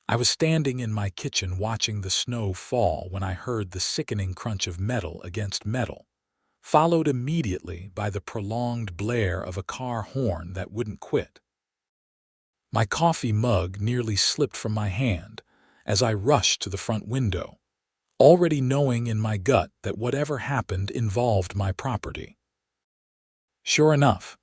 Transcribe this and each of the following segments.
I was standing in my kitchen watching the snow fall when I heard the sickening crunch of metal against metal, followed immediately by the prolonged blare of a car horn that wouldn't quit. My coffee mug nearly slipped from my hand as I rushed to the front window, already knowing in my gut that whatever happened involved my property. Sure enough,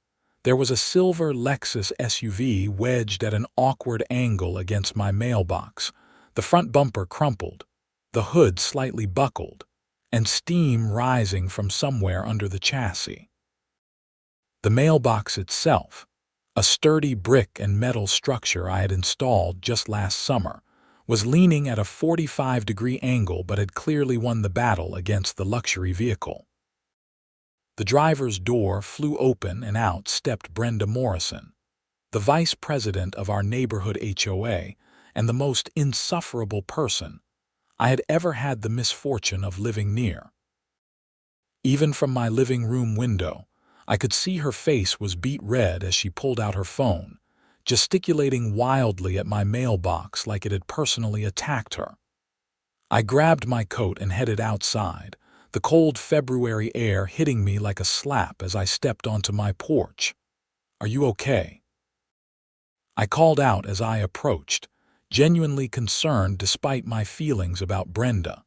there was a silver Lexus SUV wedged at an awkward angle against my mailbox, the front bumper crumpled, the hood slightly buckled, and steam rising from somewhere under the chassis. The mailbox itself, a sturdy brick and metal structure I had installed just last summer, was leaning at a 45-degree angle but had clearly won the battle against the luxury vehicle. The driver's door flew open and out stepped Brenda Morrison, the vice president of our neighborhood HOA and the most insufferable person I had ever had the misfortune of living near. Even from my living room window, I could see her face was beet red as she pulled out her phone, gesticulating wildly at my mailbox like it had personally attacked her. I grabbed my coat and headed outside, the cold February air hitting me like a slap as I stepped onto my porch. "Are you okay?" I called out as I approached, genuinely concerned despite my feelings about Brenda.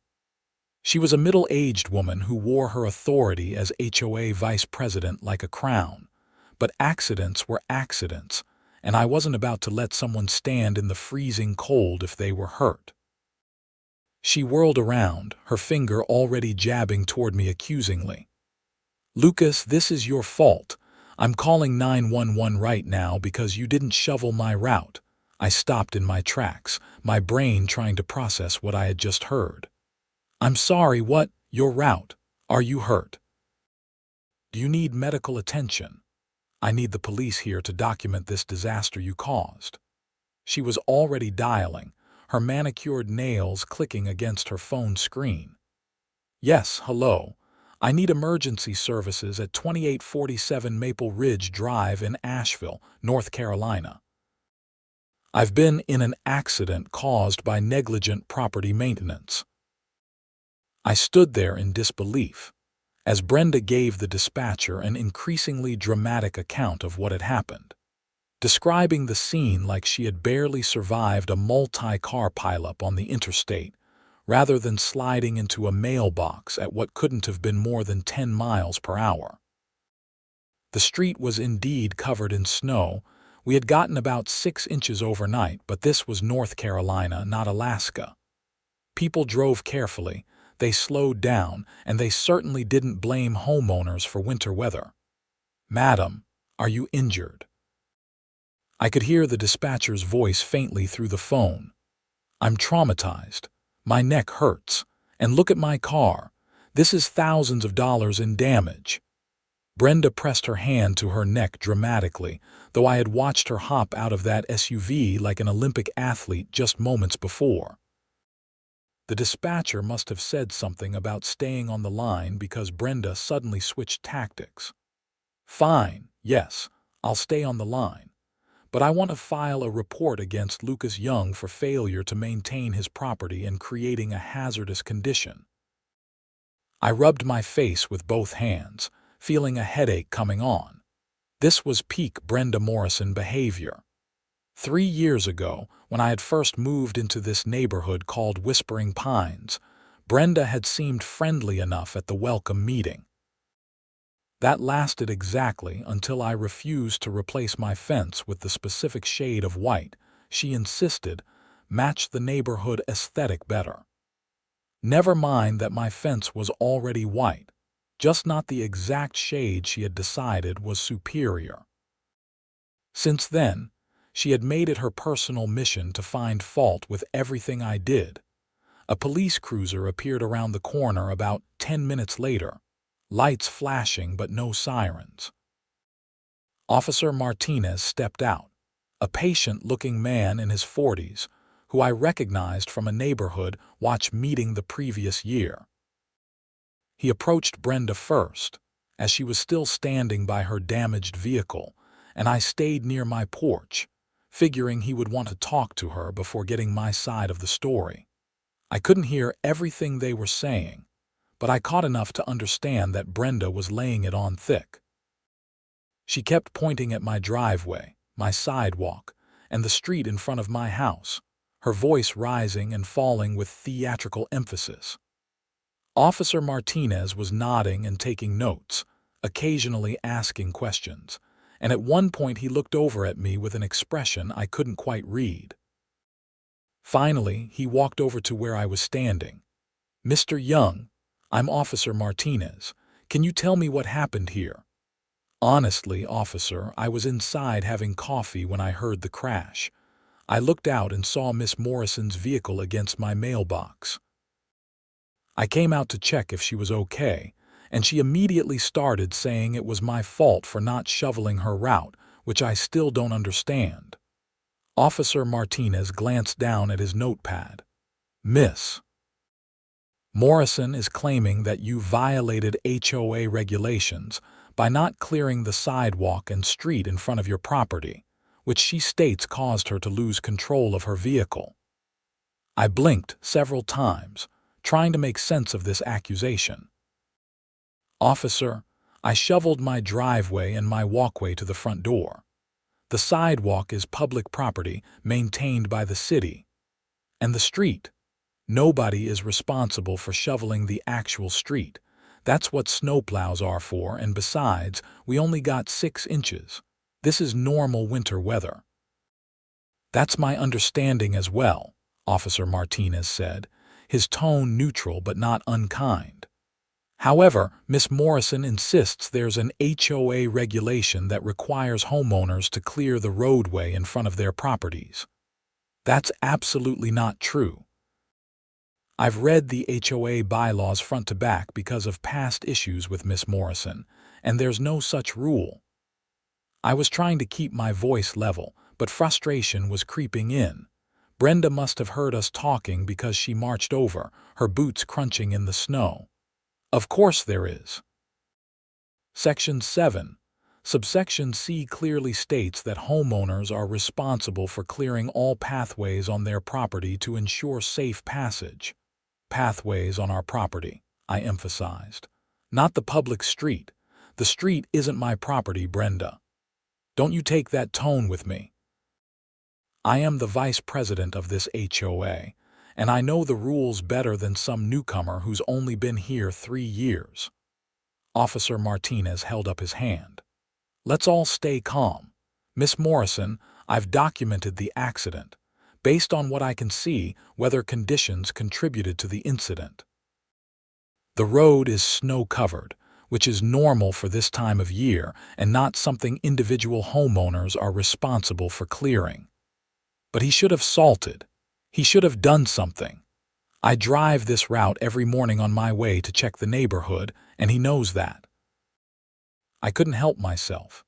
She was a middle-aged woman who wore her authority as HOA vice president like a crown, but accidents were accidents, and I wasn't about to let someone stand in the freezing cold if they were hurt. She whirled around, her finger already jabbing toward me accusingly. "Lucas, this is your fault. I'm calling 911 right now because you didn't shovel my route." I stopped in my tracks, my brain trying to process what I had just heard. "I'm sorry, what? Your route? Are you hurt? Do you need medical attention? I need the police here to document this disaster you caused." She was already dialing, her manicured nails clicking against her phone screen. "Yes, hello. I need emergency services at 2847 Maple Ridge Drive in Asheville, North Carolina. I've been in an accident caused by negligent property maintenance." I stood there in disbelief as Brenda gave the dispatcher an increasingly dramatic account of what had happened, describing the scene like she had barely survived a multi-car pileup on the interstate, rather than sliding into a mailbox at what couldn't have been more than 10 miles per hour. The street was indeed covered in snow. We had gotten about 6 inches overnight, but this was North Carolina, not Alaska. People drove carefully, they slowed down, and they certainly didn't blame homeowners for winter weather. "Madam, are you injured?" I could hear the dispatcher's voice faintly through the phone. "I'm traumatized. My neck hurts. And look at my car. This is thousands of dollars in damage." Brenda pressed her hand to her neck dramatically, though I had watched her hop out of that SUV like an Olympic athlete just moments before. The dispatcher must have said something about staying on the line because Brenda suddenly switched tactics. "Fine, yes, I'll stay on the line. But I want to file a report against Lucas Young for failure to maintain his property and creating a hazardous condition." I rubbed my face with both hands, feeling a headache coming on. This was peak Brenda Morrison behavior. 3 years ago, when I had first moved into this neighborhood called Whispering Pines, Brenda had seemed friendly enough at the welcome meeting. That lasted exactly until I refused to replace my fence with the specific shade of white she insisted matched the neighborhood aesthetic better. Never mind that my fence was already white, just not the exact shade she had decided was superior. Since then, she had made it her personal mission to find fault with everything I did. A police cruiser appeared around the corner about 10 minutes later, lights flashing but no sirens. Officer Martinez stepped out, a patient-looking man in his 40s, who I recognized from a neighborhood watch meeting the previous year. He approached Brenda first, as she was still standing by her damaged vehicle, and I stayed near my porch, figuring he would want to talk to her before getting my side of the story. I couldn't hear everything they were saying, but I caught enough to understand that Brenda was laying it on thick. She kept pointing at my driveway, my sidewalk, and the street in front of my house, her voice rising and falling with theatrical emphasis. Officer Martinez was nodding and taking notes, occasionally asking questions, and at one point he looked over at me with an expression I couldn't quite read. Finally, he walked over to where I was standing. "Mr. Young, I'm Officer Martinez. Can you tell me what happened here?" "Honestly, officer, I was inside having coffee when I heard the crash. I looked out and saw Miss Morrison's vehicle against my mailbox. I came out to check if she was okay, and she immediately started saying it was my fault for not shoveling her route, which I still don't understand." Officer Martinez glanced down at his notepad. "Miss Morrison is claiming that you violated HOA regulations by not clearing the sidewalk and street in front of your property, which she states caused her to lose control of her vehicle." I blinked several times, trying to make sense of this accusation. "Officer, I shoveled my driveway and my walkway to the front door. The sidewalk is public property maintained by the city. And the street, nobody is responsible for shoveling the actual street. That's what snowplows are for, and besides, we only got 6 inches. This is normal winter weather." "That's my understanding as well," Officer Martinez said, his tone neutral but not unkind. "However, Miss Morrison insists there's an HOA regulation that requires homeowners to clear the roadway in front of their properties. That's absolutely not true. I've read the HOA bylaws front to back because of past issues with Miss Morrison, and there's no such rule." I was trying to keep my voice level, but frustration was creeping in. Brenda must have heard us talking because she marched over, her boots crunching in the snow. "Of course there is. Section 7, subsection C clearly states that homeowners are responsible for clearing all pathways on their property to ensure safe passage." "Pathways on our property," I emphasized. "Not the public street. The street isn't my property, Brenda. Don't you take that tone with me. I am the vice president of this HOA, and I know the rules better than some newcomer who's only been here 3 years. Officer Martinez held up his hand. "Let's all stay calm. Miss Morrison, I've documented the accident. Based on what I can see, weather conditions contributed to the incident. The road is snow-covered, which is normal for this time of year and not something individual homeowners are responsible for clearing. But he should have salted. He should have done something. I drive this route every morning on my way to check the neighborhood, and he knows that." I couldn't help myself.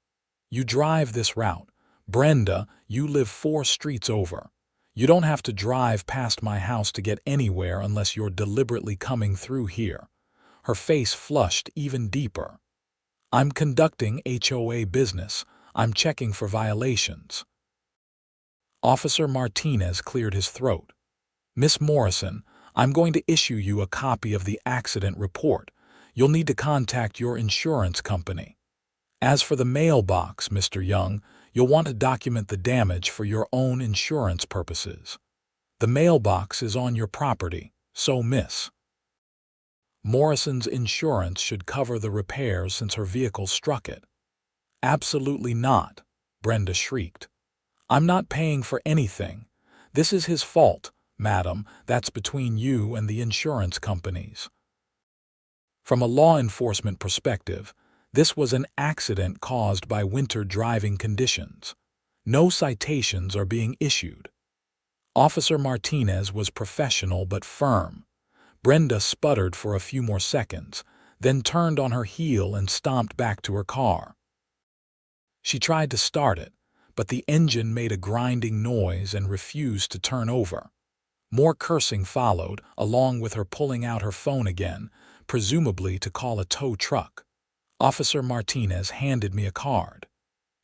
"You drive this route. Brenda, you live 4 streets over. You don't have to drive past my house to get anywhere unless you're deliberately coming through here." Her face flushed even deeper. "I'm conducting HOA business. I'm checking for violations." Officer Martinez cleared his throat. "Miss Morrison, I'm going to issue you a copy of the accident report. You'll need to contact your insurance company. As for the mailbox, Mr. Young, you'll want to document the damage for your own insurance purposes. The mailbox is on your property, so Miss Morrison's insurance should cover the repairs since her vehicle struck it." "Absolutely not," Brenda shrieked. "I'm not paying for anything. This is his fault, madam. That's between you and the insurance companies." From a law enforcement perspective, this was an accident caused by winter driving conditions. No citations are being issued. Officer Martinez was professional but firm. Brenda sputtered for a few more seconds, then turned on her heel and stomped back to her car. She tried to start it, but the engine made a grinding noise and refused to turn over. More cursing followed, along with her pulling out her phone again, presumably to call a tow truck. Officer Martinez handed me a card.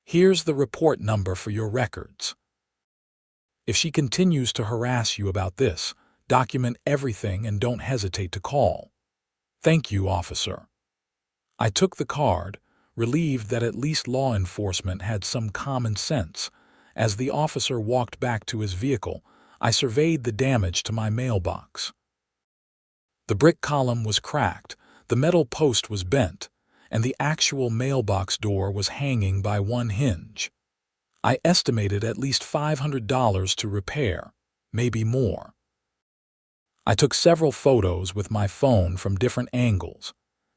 "Here's the report number for your records." If she continues to harass you about this, document everything and don't hesitate to call. Thank you, officer. I took the card, relieved that at least law enforcement had some common sense. As the officer walked back to his vehicle, I surveyed the damage to my mailbox. The brick column was cracked, the metal post was bent, and the actual mailbox door was hanging by one hinge. I estimated at least $500 to repair, maybe more. I took several photos with my phone from different angles,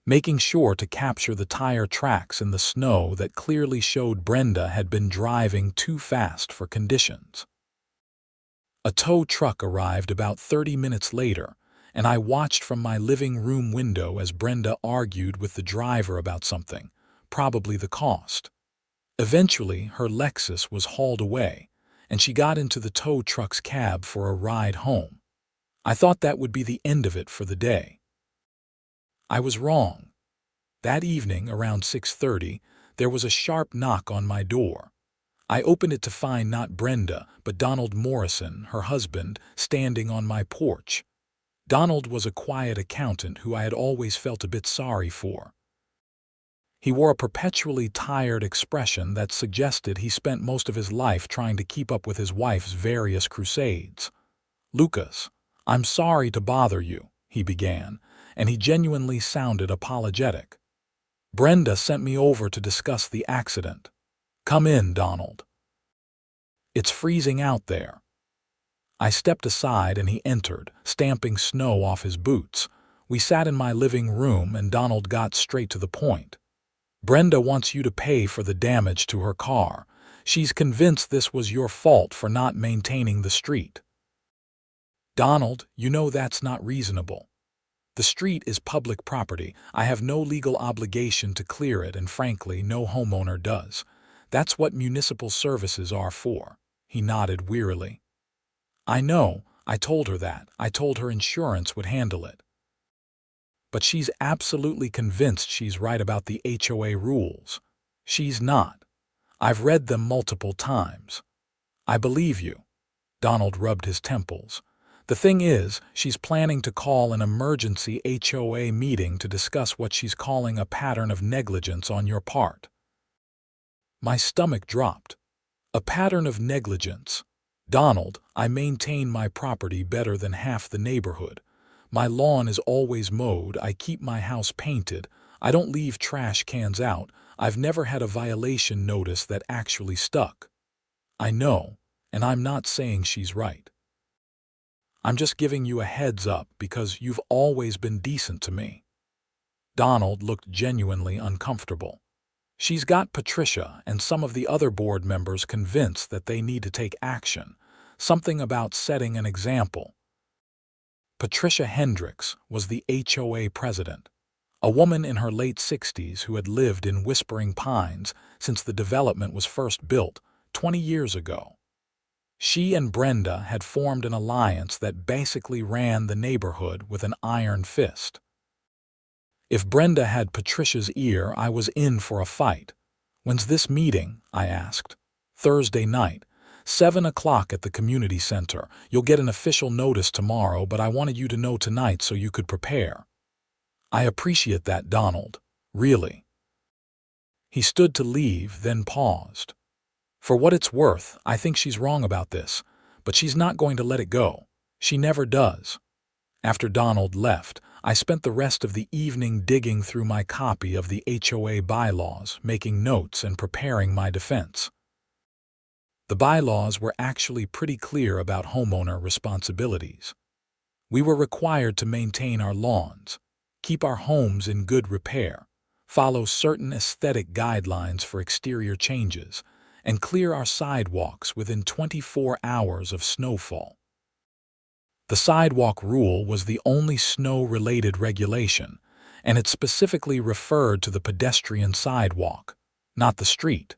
making sure to capture the tire tracks in the snow that clearly showed Brenda had been driving too fast for conditions. A tow truck arrived about 30 minutes later, and I watched from my living room window as Brenda argued with the driver about something, probably the cost. Eventually, her Lexus was hauled away, and she got into the tow truck's cab for a ride home. I thought that would be the end of it for the day. I was wrong. That evening, around 6:30, there was a sharp knock on my door. I opened it to find not Brenda, but Donald Morrison, her husband, standing on my porch. Donald was a quiet accountant who I had always felt a bit sorry for. He wore a perpetually tired expression that suggested he spent most of his life trying to keep up with his wife's various crusades. "Lucas, I'm sorry to bother you," he began, and he genuinely sounded apologetic. "Brenda sent me over to discuss the accident." "Come in, Donald. It's freezing out there." I stepped aside and he entered, stamping snow off his boots. We sat in my living room and Donald got straight to the point. "Brenda wants you to pay for the damage to her car. She's convinced this was your fault for not maintaining the street." "Donald, you know that's not reasonable. The street is public property. I have no legal obligation to clear it, and frankly, no homeowner does. That's what municipal services are for." He nodded wearily. "I know. I told her that. I told her insurance would handle it. But she's absolutely convinced she's right about the HOA rules." "She's not. I've read them multiple times." "I believe you." Donald rubbed his temples. "The thing is, she's planning to call an emergency HOA meeting to discuss what she's calling a pattern of negligence on your part." My stomach dropped. "A pattern of negligence? Donald, I maintain my property better than half the neighborhood. My lawn is always mowed, I keep my house painted, I don't leave trash cans out, I've never had a violation notice that actually stuck." "I know, and I'm not saying she's right. I'm just giving you a heads up because you've always been decent to me." Donald looked genuinely uncomfortable. "She's got Patricia and some of the other board members convinced that they need to take action, something about setting an example." Patricia Hendricks was the HOA president, a woman in her late 60s who had lived in Whispering Pines since the development was first built 20 years ago. She and Brenda had formed an alliance that basically ran the neighborhood with an iron fist. If Brenda had Patricia's ear, I was in for a fight. "When's this meeting?" I asked. "Thursday night. 7 o'clock at the community center. You'll get an official notice tomorrow, but I wanted you to know tonight so you could prepare." "I appreciate that, Donald. Really." He stood to leave, then paused. "For what it's worth, I think she's wrong about this, but she's not going to let it go. She never does." After Donald left, I spent the rest of the evening digging through my copy of the HOA bylaws, making notes and preparing my defense. The bylaws were actually pretty clear about homeowner responsibilities. We were required to maintain our lawns, keep our homes in good repair, follow certain aesthetic guidelines for exterior changes, and clear our sidewalks within 24 hours of snowfall. The sidewalk rule was the only snow-related regulation, and it specifically referred to the pedestrian sidewalk, not the street.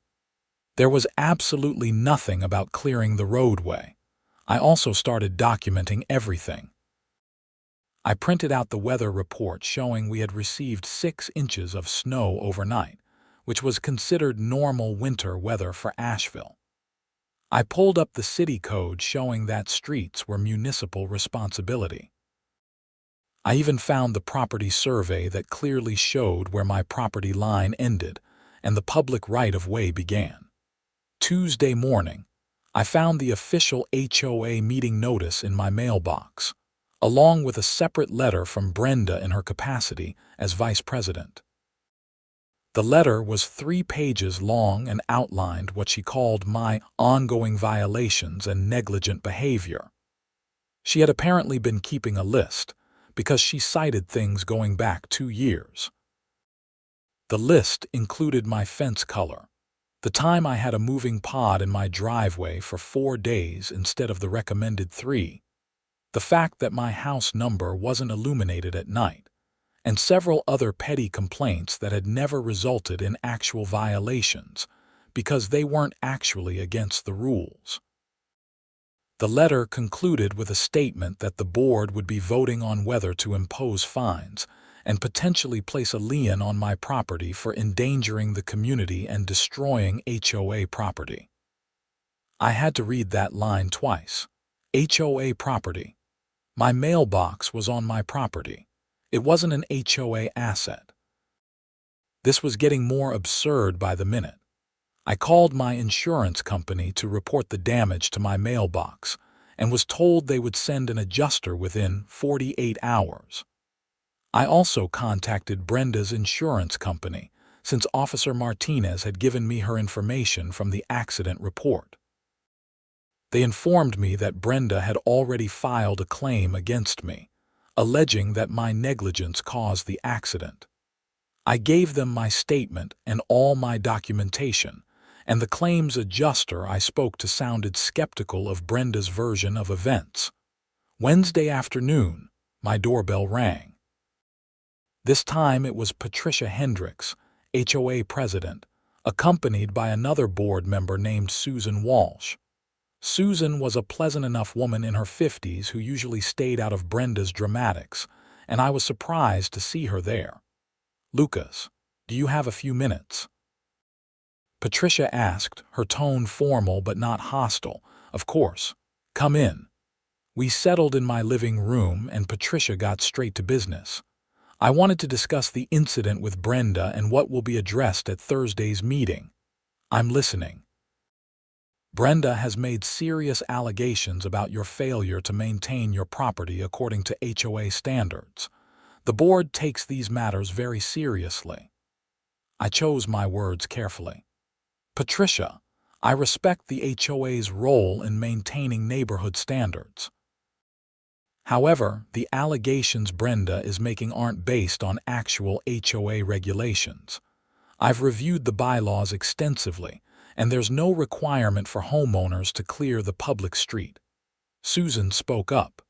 There was absolutely nothing about clearing the roadway. I also started documenting everything. I printed out the weather report showing we had received 6 inches of snow overnight, which was considered normal winter weather for Asheville. I pulled up the city code showing that streets were municipal responsibility. I even found the property survey that clearly showed where my property line ended and the public right-of-way began. Tuesday morning, I found the official HOA meeting notice in my mailbox, along with a separate letter from Brenda in her capacity as vice president. The letter was 3 pages long and outlined what she called my ongoing violations and negligent behavior. She had apparently been keeping a list, because she cited things going back 2 years. The list included my fence color, the time I had a moving pod in my driveway for 4 days instead of the recommended 3, the fact that my house number wasn't illuminated at night, and several other petty complaints that had never resulted in actual violations because they weren't actually against the rules. The letter concluded with a statement that the board would be voting on whether to impose fines and potentially place a lien on my property for endangering the community and destroying HOA property. I had to read that line twice. HOA property. My mailbox was on my property. It wasn't an HOA asset. This was getting more absurd by the minute. I called my insurance company to report the damage to my mailbox and was told they would send an adjuster within 48 hours. I also contacted Brenda's insurance company since Officer Martinez had given me her information from the accident report. They informed me that Brenda had already filed a claim against me, alleging that my negligence caused the accident. I gave them my statement and all my documentation, and the claims adjuster I spoke to sounded skeptical of Brenda's version of events. Wednesday afternoon, my doorbell rang. This time it was Patricia Hendricks, HOA president, accompanied by another board member named Susan Walsh. Susan was a pleasant enough woman in her 50s who usually stayed out of Brenda's dramatics, and I was surprised to see her there. "Lucas, do you have a few minutes?" Patricia asked, her tone formal but not hostile. "Of course. Come in." We settled in my living room and Patricia got straight to business. "I wanted to discuss the incident with Brenda and what will be addressed at Thursday's meeting." "I'm listening." "Brenda has made serious allegations about your failure to maintain your property according to HOA standards. The board takes these matters very seriously." I chose my words carefully. "Patricia, I respect the HOA's role in maintaining neighborhood standards. However, the allegations Brenda is making aren't based on actual HOA regulations. I've reviewed the bylaws extensively, and there's no requirement for homeowners to clear the public street." Susan spoke up.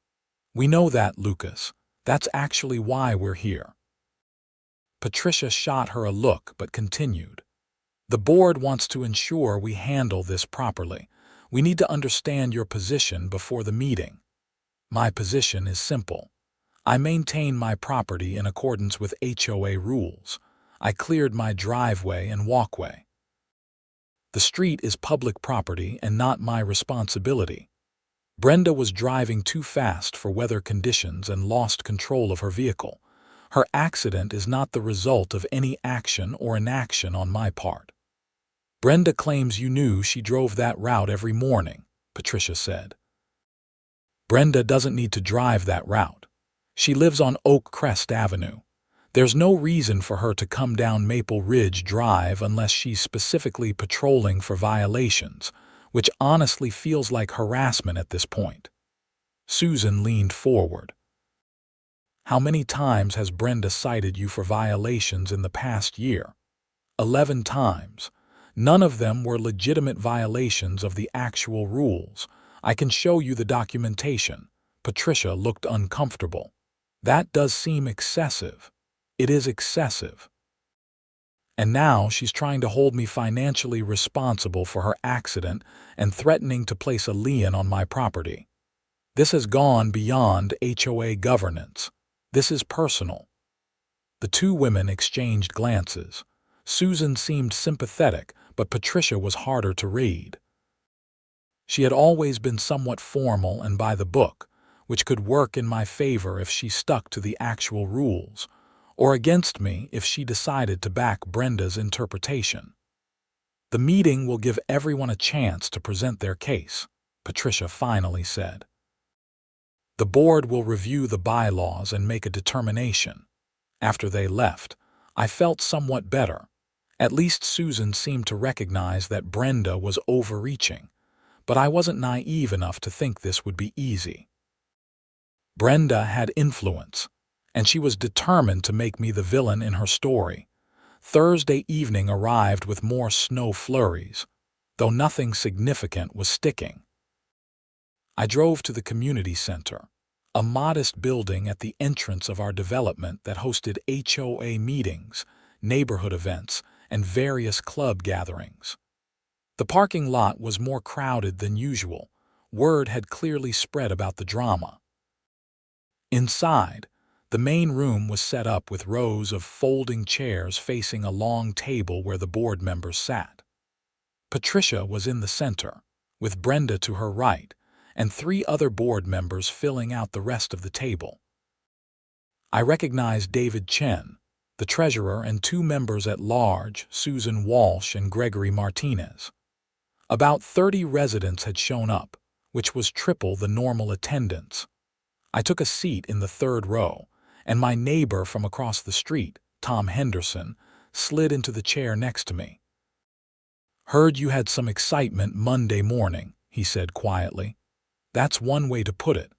"We know that, Lucas. That's actually why we're here." Patricia shot her a look but continued. "The board wants to ensure we handle this properly. We need to understand your position before the meeting." "My position is simple. I maintain my property in accordance with HOA rules. I cleared my driveway and walkway. The street is public property and not my responsibility. Brenda was driving too fast for weather conditions and lost control of her vehicle. Her accident is not the result of any action or inaction on my part." "Brenda claims you knew she drove that route every morning," Patricia said. "Brenda doesn't need to drive that route. She lives on Oak Crest Avenue. There's no reason for her to come down Maple Ridge Drive unless she's specifically patrolling for violations, which honestly feels like harassment at this point." Susan leaned forward. "How many times has Brenda cited you for violations in the past year?" 11 times. None of them were legitimate violations of the actual rules. I can show you the documentation." Patricia looked uncomfortable. "That does seem excessive." "It is excessive." "And now she's trying to hold me financially responsible for her accident and threatening to place a lien on my property. This has gone beyond HOA governance. This is personal." The two women exchanged glances. Susan seemed sympathetic, but Patricia was harder to read. She had always been somewhat formal and by the book, which could work in my favor if she stuck to the actual rules, or against me if she decided to back Brenda's interpretation. "The meeting will give everyone a chance to present their case," Patricia finally said. "The board will review the bylaws and make a determination." After they left, I felt somewhat better. At least Susan seemed to recognize that Brenda was overreaching, but I wasn't naive enough to think this would be easy. Brenda had influence, and she was determined to make me the villain in her story. Thursday evening arrived with more snow flurries, though nothing significant was sticking. I drove to the community center, a modest building at the entrance of our development that hosted HOA meetings, neighborhood events, and various club gatherings. The parking lot was more crowded than usual. Word had clearly spread about the drama. Inside, the main room was set up with rows of folding chairs facing a long table where the board members sat. Patricia was in the center, with Brenda to her right, and 3 other board members filling out the rest of the table. I recognized David Chen, the treasurer, and 2 members at large, Susan Walsh and Gregory Martinez. About 30 residents had shown up, which was triple the normal attendance. I took a seat in the 3rd row, and my neighbor from across the street, Tom Henderson, slid into the chair next to me. "Heard you had some excitement Monday morning," he said quietly. "That's one way to put it.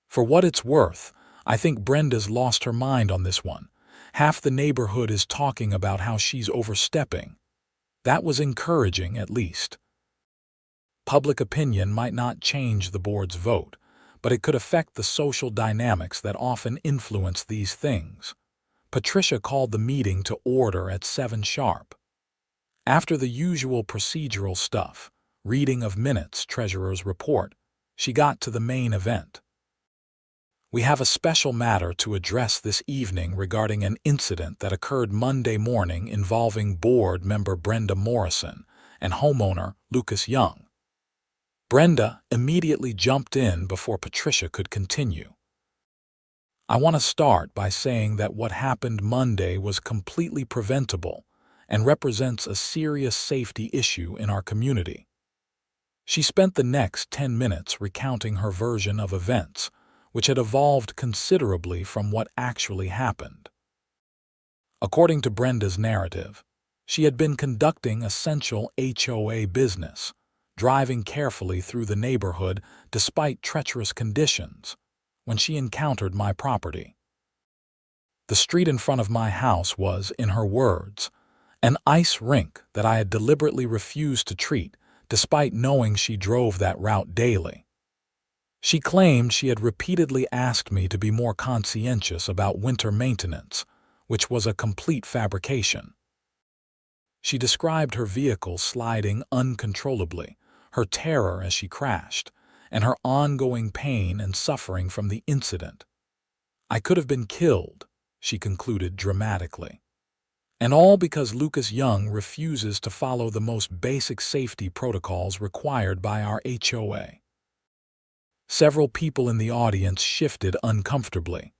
For what it's worth, I think Brenda's lost her mind on this one. Half the neighborhood is talking about how she's overstepping." That was encouraging, at least. Public opinion might not change the board's vote, but it could affect the social dynamics that often influence these things. Patricia called the meeting to order at 7 sharp. After the usual procedural stuff, reading of minutes, treasurer's report, she got to the main event. "We have a special matter to address this evening regarding an incident that occurred Monday morning involving board member Brenda Morrison and homeowner Lucas Young." Brenda immediately jumped in before Patricia could continue. "I want to start by saying that what happened Monday was completely preventable and represents a serious safety issue in our community." She spent the next 10 minutes recounting her version of events, which had evolved considerably from what actually happened. According to Brenda's narrative, she had been conducting essential HOA business, driving carefully through the neighborhood despite treacherous conditions, when she encountered my property. "The street in front of my house was, in her words, an ice rink that I had deliberately refused to treat, despite knowing she drove that route daily." She claimed she had repeatedly asked me to be more conscientious about winter maintenance, which was a complete fabrication. She described her vehicle sliding uncontrollably, her terror as she crashed, and her ongoing pain and suffering from the incident. "I could have been killed," she concluded dramatically. "And all because Lucas Young refuses to follow the most basic safety protocols required by our HOA." Several people in the audience shifted uncomfortably.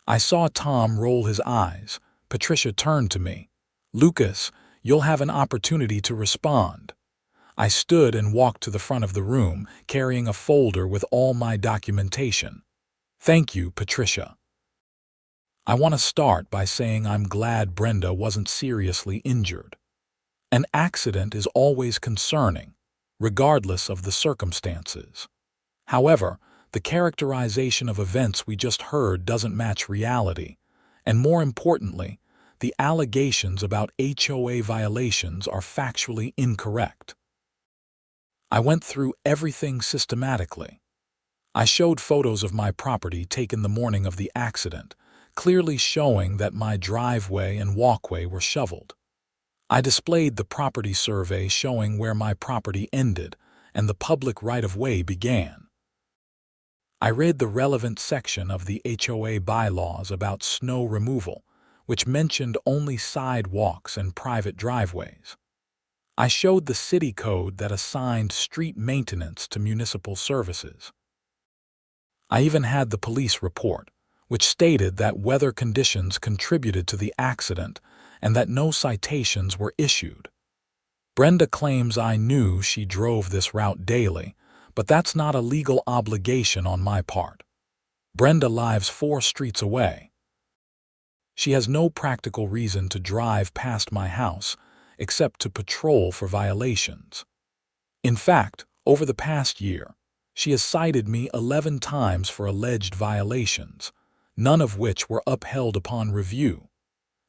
I saw Tom roll his eyes. Patricia turned to me. "Lucas, you'll have an opportunity to respond." I stood and walked to the front of the room, carrying a folder with all my documentation. "Thank you, Patricia. I want to start by saying I'm glad Brenda wasn't seriously injured. An accident is always concerning, regardless of the circumstances. However, the characterization of events we just heard doesn't match reality, and more importantly, the allegations about HOA violations are factually incorrect." I went through everything systematically. I showed photos of my property taken the morning of the accident, clearly showing that my driveway and walkway were shoveled. I displayed the property survey showing where my property ended and the public right-of-way began. I read the relevant section of the HOA bylaws about snow removal, which mentioned only sidewalks and private driveways. I showed the city code that assigned street maintenance to municipal services. I even had the police report, which stated that weather conditions contributed to the accident and that no citations were issued. Brenda claims I knew she drove this route daily, but that's not a legal obligation on my part. Brenda lives 4 streets away. She has no practical reason to drive past my house except to patrol for violations. In fact, over the past year, she has cited me 11 times for alleged violations, none of which were upheld upon review.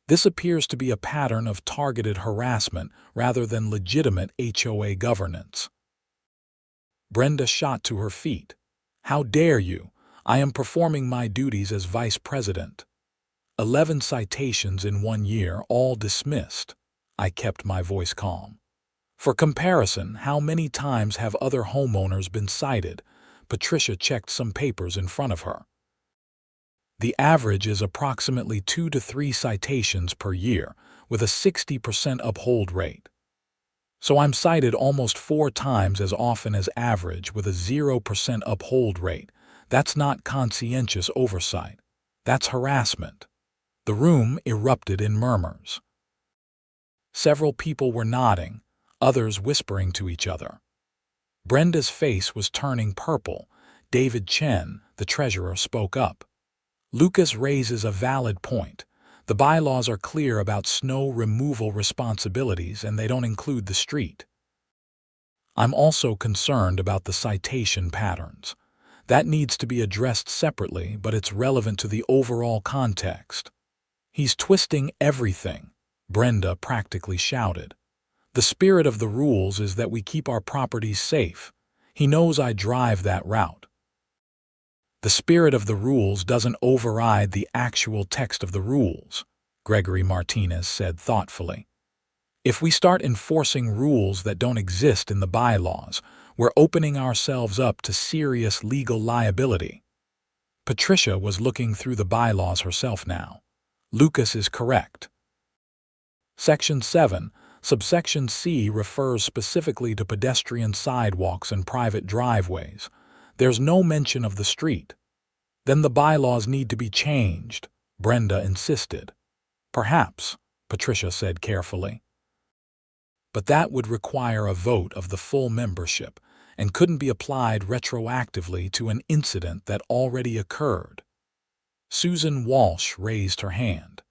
This appears to be a pattern of targeted harassment rather than legitimate HOA governance. Brenda shot to her feet. "How dare you? I am performing my duties as vice president." 11 citations in 1 year, all dismissed. I kept my voice calm. For comparison, how many times have other homeowners been cited? Patricia checked some papers in front of her. The average is approximately 2 to 3 citations per year, with a 60% uphold rate. So I'm cited almost 4 times as often as average with a 0% uphold rate. That's not conscientious oversight. That's harassment. The room erupted in murmurs. Several people were nodding, others whispering to each other. Brenda's face was turning purple. David Chen, the treasurer, spoke up. "Lucas raises a valid point. The bylaws are clear about snow removal responsibilities and they don't include the street. I'm also concerned about the citation patterns. That needs to be addressed separately, but it's relevant to the overall context." "He's twisting everything," Brenda practically shouted. "The spirit of the rules is that we keep our properties safe. He knows I drive that route." "The spirit of the rules doesn't override the actual text of the rules," Gregory Martinez said thoughtfully. "If we start enforcing rules that don't exist in the bylaws, we're opening ourselves up to serious legal liability." Patricia was looking through the bylaws herself now. Lucas is correct. Section 7, subsection C refers specifically to pedestrian sidewalks and private driveways. There's no mention of the street. "Then the bylaws need to be changed," Brenda insisted. "Perhaps," Patricia said carefully. "But that would require a vote of the full membership and couldn't be applied retroactively to an incident that already occurred." Susan Walsh raised her hand.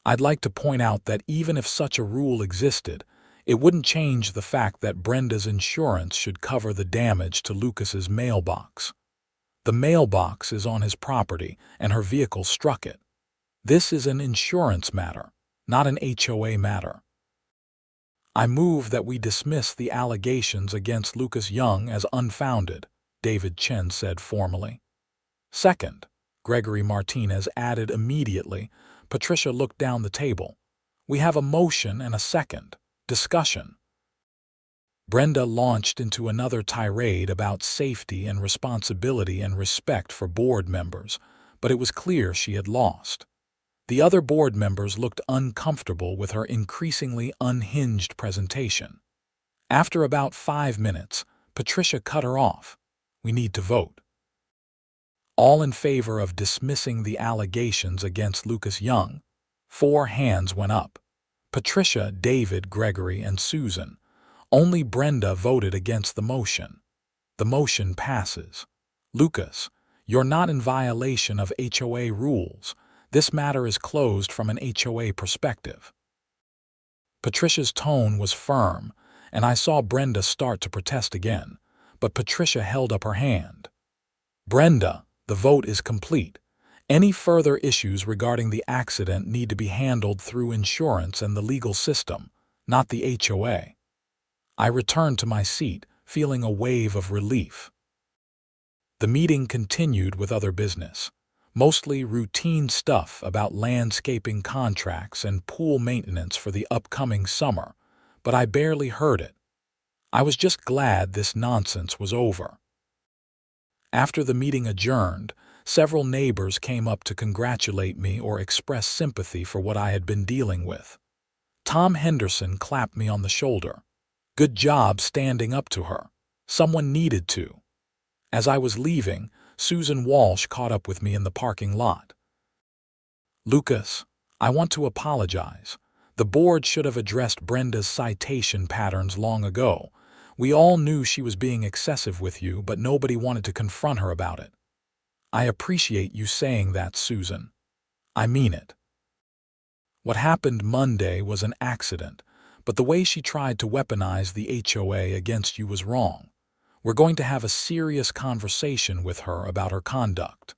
"I'd like to point out that even if such a rule existed, it wouldn't change the fact that Brenda's insurance should cover the damage to Lucas's mailbox. The mailbox is on his property and her vehicle struck it. This is an insurance matter, not an HOA matter." "I move that we dismiss the allegations against Lucas Young as unfounded," David Chen said formally. "Second," Gregory Martinez added immediately. Patricia looked down the table. "We have a motion and a second. Discussion." Brenda launched into another tirade about safety and responsibility and respect for board members, but it was clear she had lost. The other board members looked uncomfortable with her increasingly unhinged presentation. After about 5 minutes, Patricia cut her off. "We need to vote. All in favor of dismissing the allegations against Lucas Young?" 4 hands went up. Patricia, David, Gregory, and Susan. Only Brenda voted against the motion. The motion passes. "Lucas, you're not in violation of HOA rules. This matter is closed from an HOA perspective." Patricia's tone was firm, and I saw Brenda start to protest again, but Patricia held up her hand. "Brenda, the vote is complete. Any further issues regarding the accident need to be handled through insurance and the legal system, not the HOA." I returned to my seat, feeling a wave of relief. The meeting continued with other business, mostly routine stuff about landscaping contracts and pool maintenance for the upcoming summer, but I barely heard it. I was just glad this nonsense was over. After the meeting adjourned, several neighbors came up to congratulate me or express sympathy for what I had been dealing with. Tom Henderson clapped me on the shoulder. Good job standing up to her. Someone needed to. As I was leaving, Susan Walsh caught up with me in the parking lot. Lucas, I want to apologize. The board should have addressed Brenda's citation patterns long ago. We all knew she was being excessive with you, but nobody wanted to confront her about it. I appreciate you saying that, Susan. I mean it. What happened Monday was an accident, but the way she tried to weaponize the HOA against you was wrong. We're going to have a serious conversation with her about her conduct.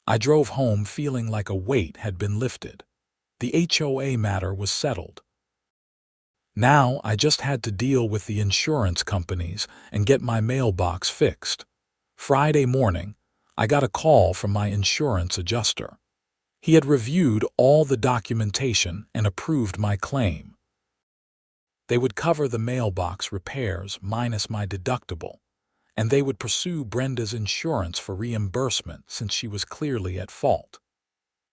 I drove home feeling like a weight had been lifted. The HOA matter was settled. Now I just had to deal with the insurance companies and get my mailbox fixed. Friday morning, I got a call from my insurance adjuster. He had reviewed all the documentation and approved my claim. They would cover the mailbox repairs minus my deductible, and they would pursue Brenda's insurance for reimbursement since she was clearly at fault.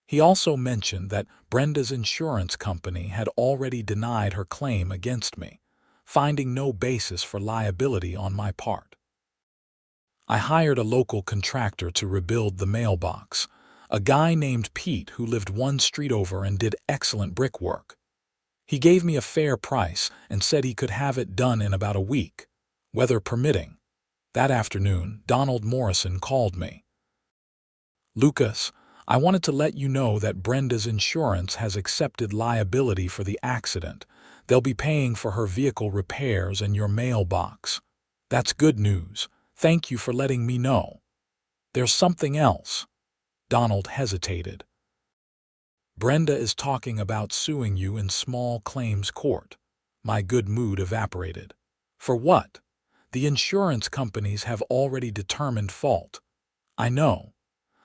He also mentioned that Brenda's insurance company had already denied her claim against me, finding no basis for liability on my part. I hired a local contractor to rebuild the mailbox, a guy named Pete who lived one street over and did excellent brickwork. He gave me a fair price and said he could have it done in about a week, weather permitting. That afternoon, Donald Morrison called me. Lucas, I wanted to let you know that Brenda's insurance has accepted liability for the accident. They'll be paying for her vehicle repairs and your mailbox. That's good news. Thank you for letting me know. There's something else. Donald hesitated. Brenda is talking about suing you in small claims court. My good mood evaporated. For what? The insurance companies have already determined fault. I know.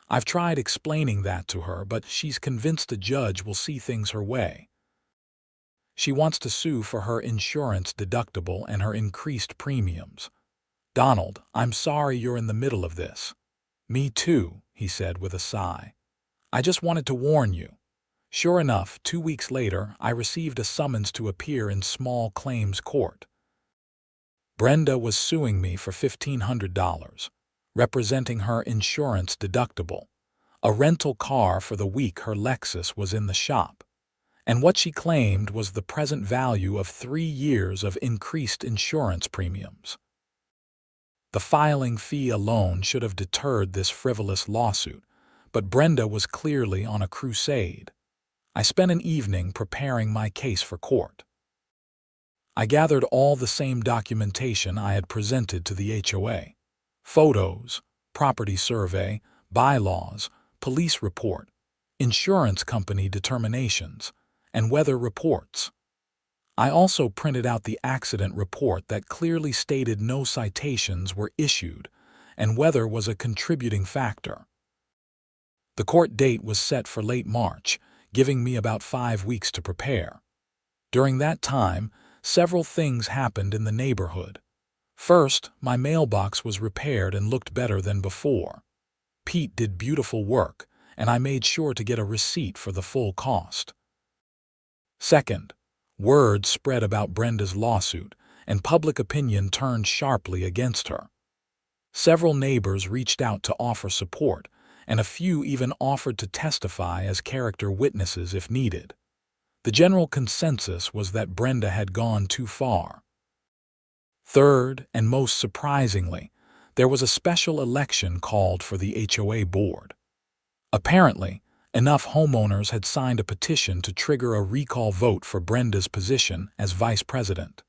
I've tried explaining that to her, but she's convinced a judge will see things her way. She wants to sue for her insurance deductible and her increased premiums. Donald, I'm sorry you're in the middle of this. Me too, he said with a sigh. I just wanted to warn you. Sure enough, 2 weeks later, I received a summons to appear in small claims court. Brenda was suing me for $1,500, representing her insurance deductible, a rental car for the week her Lexus was in the shop, and what she claimed was the present value of 3 years of increased insurance premiums. The filing fee alone should have deterred this frivolous lawsuit, but Brenda was clearly on a crusade. I spent an evening preparing my case for court. I gathered all the same documentation I had presented to the HOA. Photos, property survey, bylaws, police report, insurance company determinations, and weather reports. I also printed out the accident report that clearly stated no citations were issued, and weather was a contributing factor. The court date was set for late March, giving me about 5 weeks to prepare. During that time, several things happened in the neighborhood. First, my mailbox was repaired and looked better than before. Pete did beautiful work, and I made sure to get a receipt for the full cost. Second, word spread about Brenda's lawsuit, and public opinion turned sharply against her. Several neighbors reached out to offer support, and a few even offered to testify as character witnesses if needed. The general consensus was that Brenda had gone too far. Third, and most surprisingly, there was a special election called for the HOA board. Apparently, enough homeowners had signed a petition to trigger a recall vote for Brenda's position as vice president.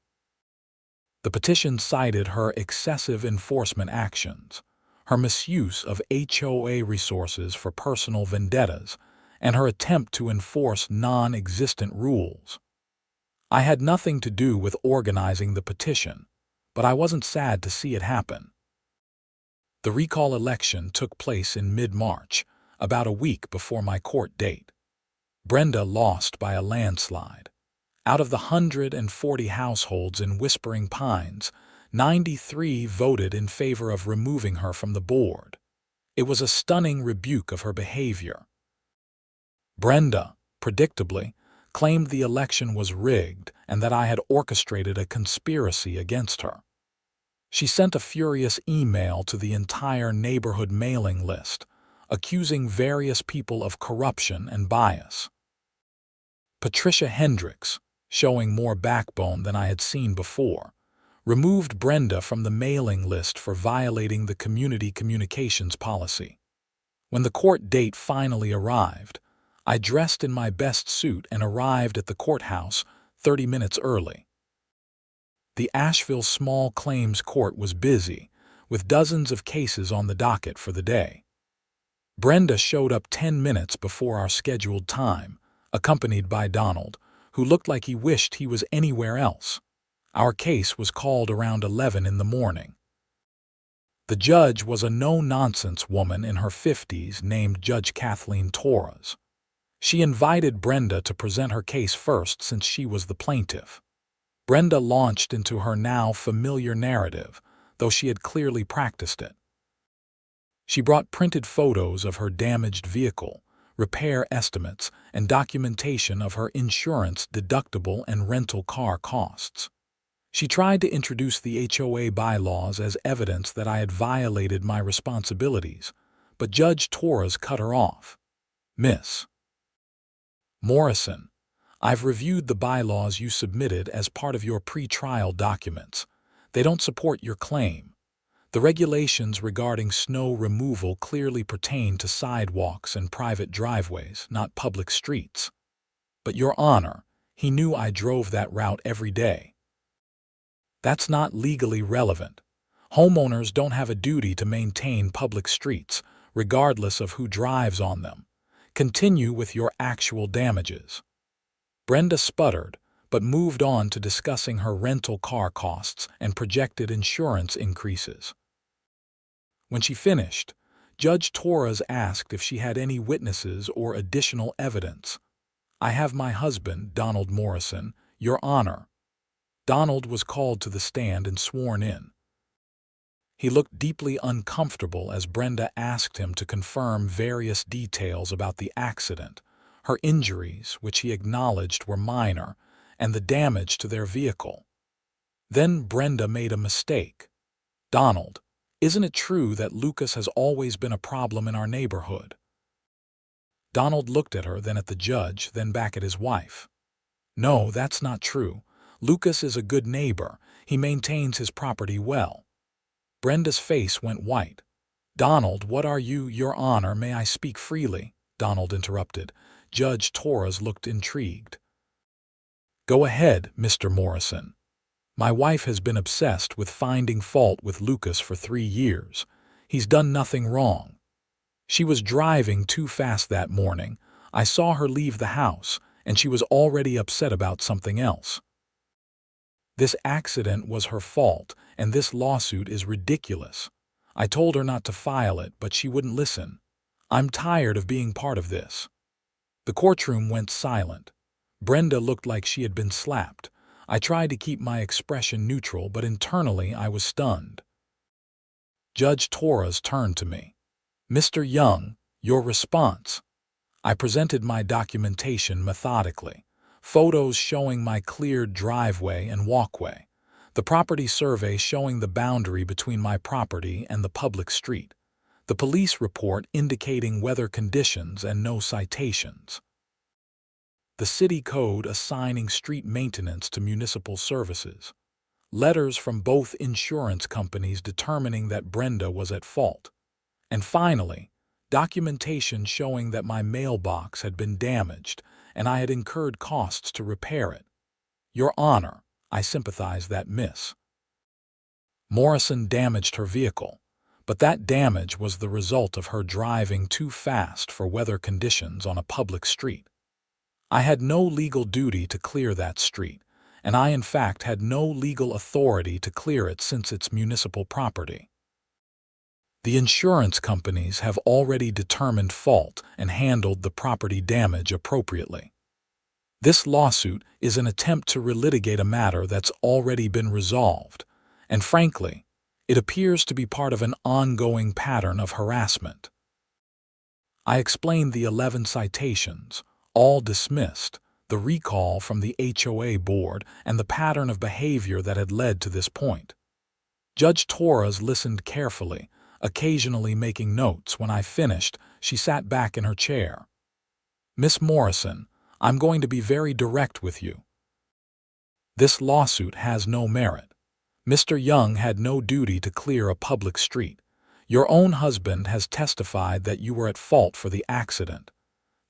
The petition cited her excessive enforcement actions, her misuse of HOA resources for personal vendettas, and her attempt to enforce non-existent rules. I had nothing to do with organizing the petition, but I wasn't sad to see it happen. The recall election took place in mid-March, about a week before my court date. Brenda lost by a landslide. Out of the 140 households in Whispering Pines, 93 voted in favor of removing her from the board. It was a stunning rebuke of her behavior. Brenda, predictably, claimed the election was rigged and that I had orchestrated a conspiracy against her. She sent a furious email to the entire neighborhood mailing list, accusing various people of corruption and bias. Patricia Hendricks, showing more backbone than I had seen before, removed Brenda from the mailing list for violating the community communications policy. When the court date finally arrived, I dressed in my best suit and arrived at the courthouse 30 minutes early. The Asheville Small Claims Court was busy, with dozens of cases on the docket for the day. Brenda showed up 10 minutes before our scheduled time, accompanied by Donald, who looked like he wished he was anywhere else. Our case was called around 11 in the morning. The judge was a no-nonsense woman in her 50s named Judge Kathleen Torres. She invited Brenda to present her case first since she was the plaintiff. Brenda launched into her now familiar narrative, though she had clearly practiced it. She brought printed photos of her damaged vehicle, repair estimates, and documentation of her insurance deductible and rental car costs. She tried to introduce the HOA bylaws as evidence that I had violated my responsibilities, but Judge Torres cut her off. "Miss Morrison, I've reviewed the bylaws you submitted as part of your pre-trial documents. They don't support your claim. The regulations regarding snow removal clearly pertain to sidewalks and private driveways, not public streets. But Your Honor, he knew I drove that route every day. That's not legally relevant. Homeowners don't have a duty to maintain public streets, regardless of who drives on them. Continue with your actual damages." Brenda sputtered, but moved on to discussing her rental car costs and projected insurance increases. When she finished, Judge Torres asked if she had any witnesses or additional evidence. "I have my husband, Donald Morrison, Your Honor." Donald was called to the stand and sworn in. He looked deeply uncomfortable as Brenda asked him to confirm various details about the accident, her injuries, which he acknowledged were minor, and the damage to their vehicle. Then Brenda made a mistake. "Donald, isn't it true that Lucas has always been a problem in our neighborhood?" Donald looked at her, then at the judge, then back at his wife. "No, that's not true. Lucas is a good neighbor. He maintains his property well." Brenda's face went white. "Donald, what are you, Your Honor, may I speak freely?" Donald interrupted. Judge Torres looked intrigued. "Go ahead, Mr. Morrison. My wife has been obsessed with finding fault with Lucas for 3 years. He's done nothing wrong. She was driving too fast that morning. I saw her leave the house, and she was already upset about something else. This accident was her fault, and this lawsuit is ridiculous. I told her not to file it, but she wouldn't listen. I'm tired of being part of this." The courtroom went silent. Brenda looked like she had been slapped. I tried to keep my expression neutral, but internally I was stunned. Judge Torres turned to me. "Mr. Young, your response." I presented my documentation methodically. Photos showing my cleared driveway and walkway. The property survey showing the boundary between my property and the public street. The police report indicating weather conditions and no citations. The city code assigning street maintenance to municipal services. Letters from both insurance companies determining that Brenda was at fault. And finally, documentation showing that my mailbox had been damaged and I had incurred costs to repair it. Your Honor, I sympathize that Miss Morrison damaged her vehicle, but that damage was the result of her driving too fast for weather conditions on a public street. I had no legal duty to clear that street, and I in fact had no legal authority to clear it since it's municipal property. The insurance companies have already determined fault and handled the property damage appropriately. This lawsuit is an attempt to relitigate a matter that's already been resolved, and frankly, it appears to be part of an ongoing pattern of harassment. I explained the 11 citations, all dismissed, the recall from the HOA board, and the pattern of behavior that had led to this point. Judge Torres listened carefully, occasionally making notes. When I finished, she sat back in her chair. "Miss Morrison, I'm going to be very direct with you. This lawsuit has no merit. Mr. Young had no duty to clear a public street. Your own husband has testified that you were at fault for the accident.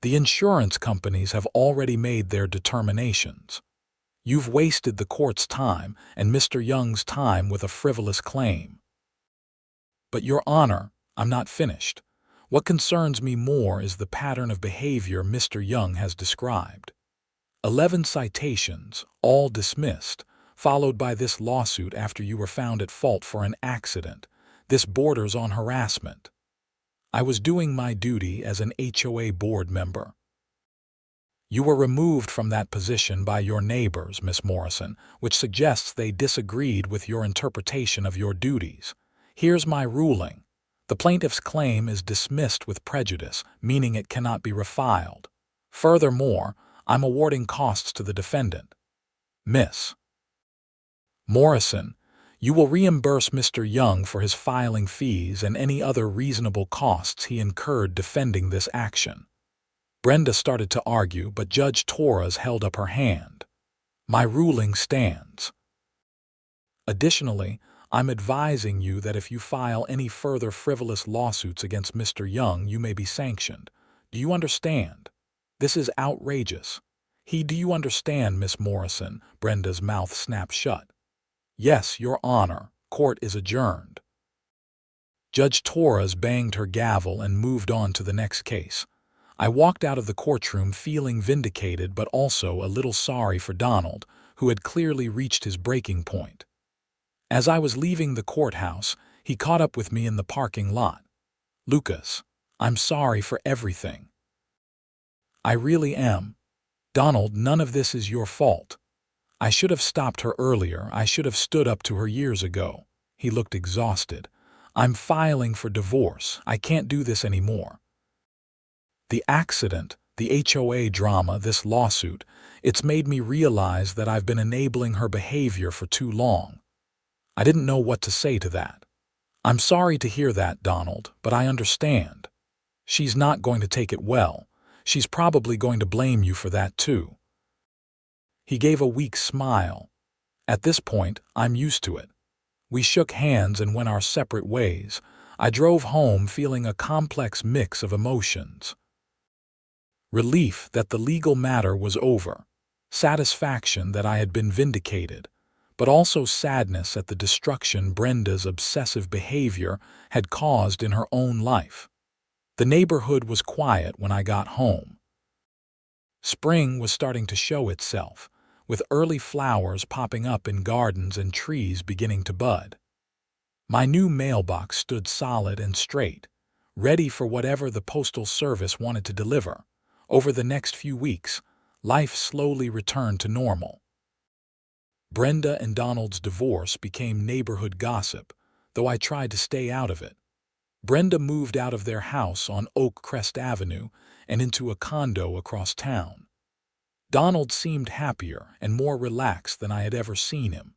The insurance companies have already made their determinations. You've wasted the court's time and Mr. Young's time with a frivolous claim." "But, Your Honor, I'm not finished. What concerns me more is the pattern of behavior Mr. Young has described. 11 citations, all dismissed, followed by this lawsuit after you were found at fault for an accident. This borders on harassment. I was doing my duty as an HOA board member." "You were removed from that position by your neighbors, Miss Morrison, which suggests they disagreed with your interpretation of your duties. Here's my ruling. The plaintiff's claim is dismissed with prejudice, meaning it cannot be refiled. Furthermore, I'm awarding costs to the defendant. Miss Morrison, you will reimburse Mr. Young for his filing fees and any other reasonable costs he incurred defending this action." Brenda started to argue, but Judge Torres held up her hand. "My ruling stands. Additionally, I'm advising you that if you file any further frivolous lawsuits against Mr. Young, you may be sanctioned. Do you understand? This is outrageous." Do you understand, Miss Morrison?" Brenda's mouth snapped shut. "Yes, Your Honor. Court is adjourned." Judge Torres banged her gavel and moved on to the next case. I walked out of the courtroom feeling vindicated but also a little sorry for Donald, who had clearly reached his breaking point. As I was leaving the courthouse, he caught up with me in the parking lot. "Lucas, I'm sorry for everything." "I really am. Donald, none of this is your fault. I should have stopped her earlier. I should have stood up to her years ago." He looked exhausted. "I'm filing for divorce. I can't do this anymore. The accident, the HOA drama, this lawsuit, it's made me realize that I've been enabling her behavior for too long." I didn't know what to say to that. "I'm sorry to hear that, Donald, but I understand. She's not going to take it well. She's probably going to blame you for that too." He gave a weak smile. "At this point, I'm used to it." We shook hands and went our separate ways. I drove home feeling a complex mix of emotions. Relief that the legal matter was over, satisfaction that I had been vindicated, but also sadness at the destruction Brenda's obsessive behavior had caused in her own life. The neighborhood was quiet when I got home. Spring was starting to show itself, with early flowers popping up in gardens and trees beginning to bud. My new mailbox stood solid and straight, ready for whatever the postal service wanted to deliver. Over the next few weeks, life slowly returned to normal. Brenda and Donald's divorce became neighborhood gossip, though I tried to stay out of it. Brenda moved out of their house on Oak Crest Avenue and into a condo across town. Donald seemed happier and more relaxed than I had ever seen him.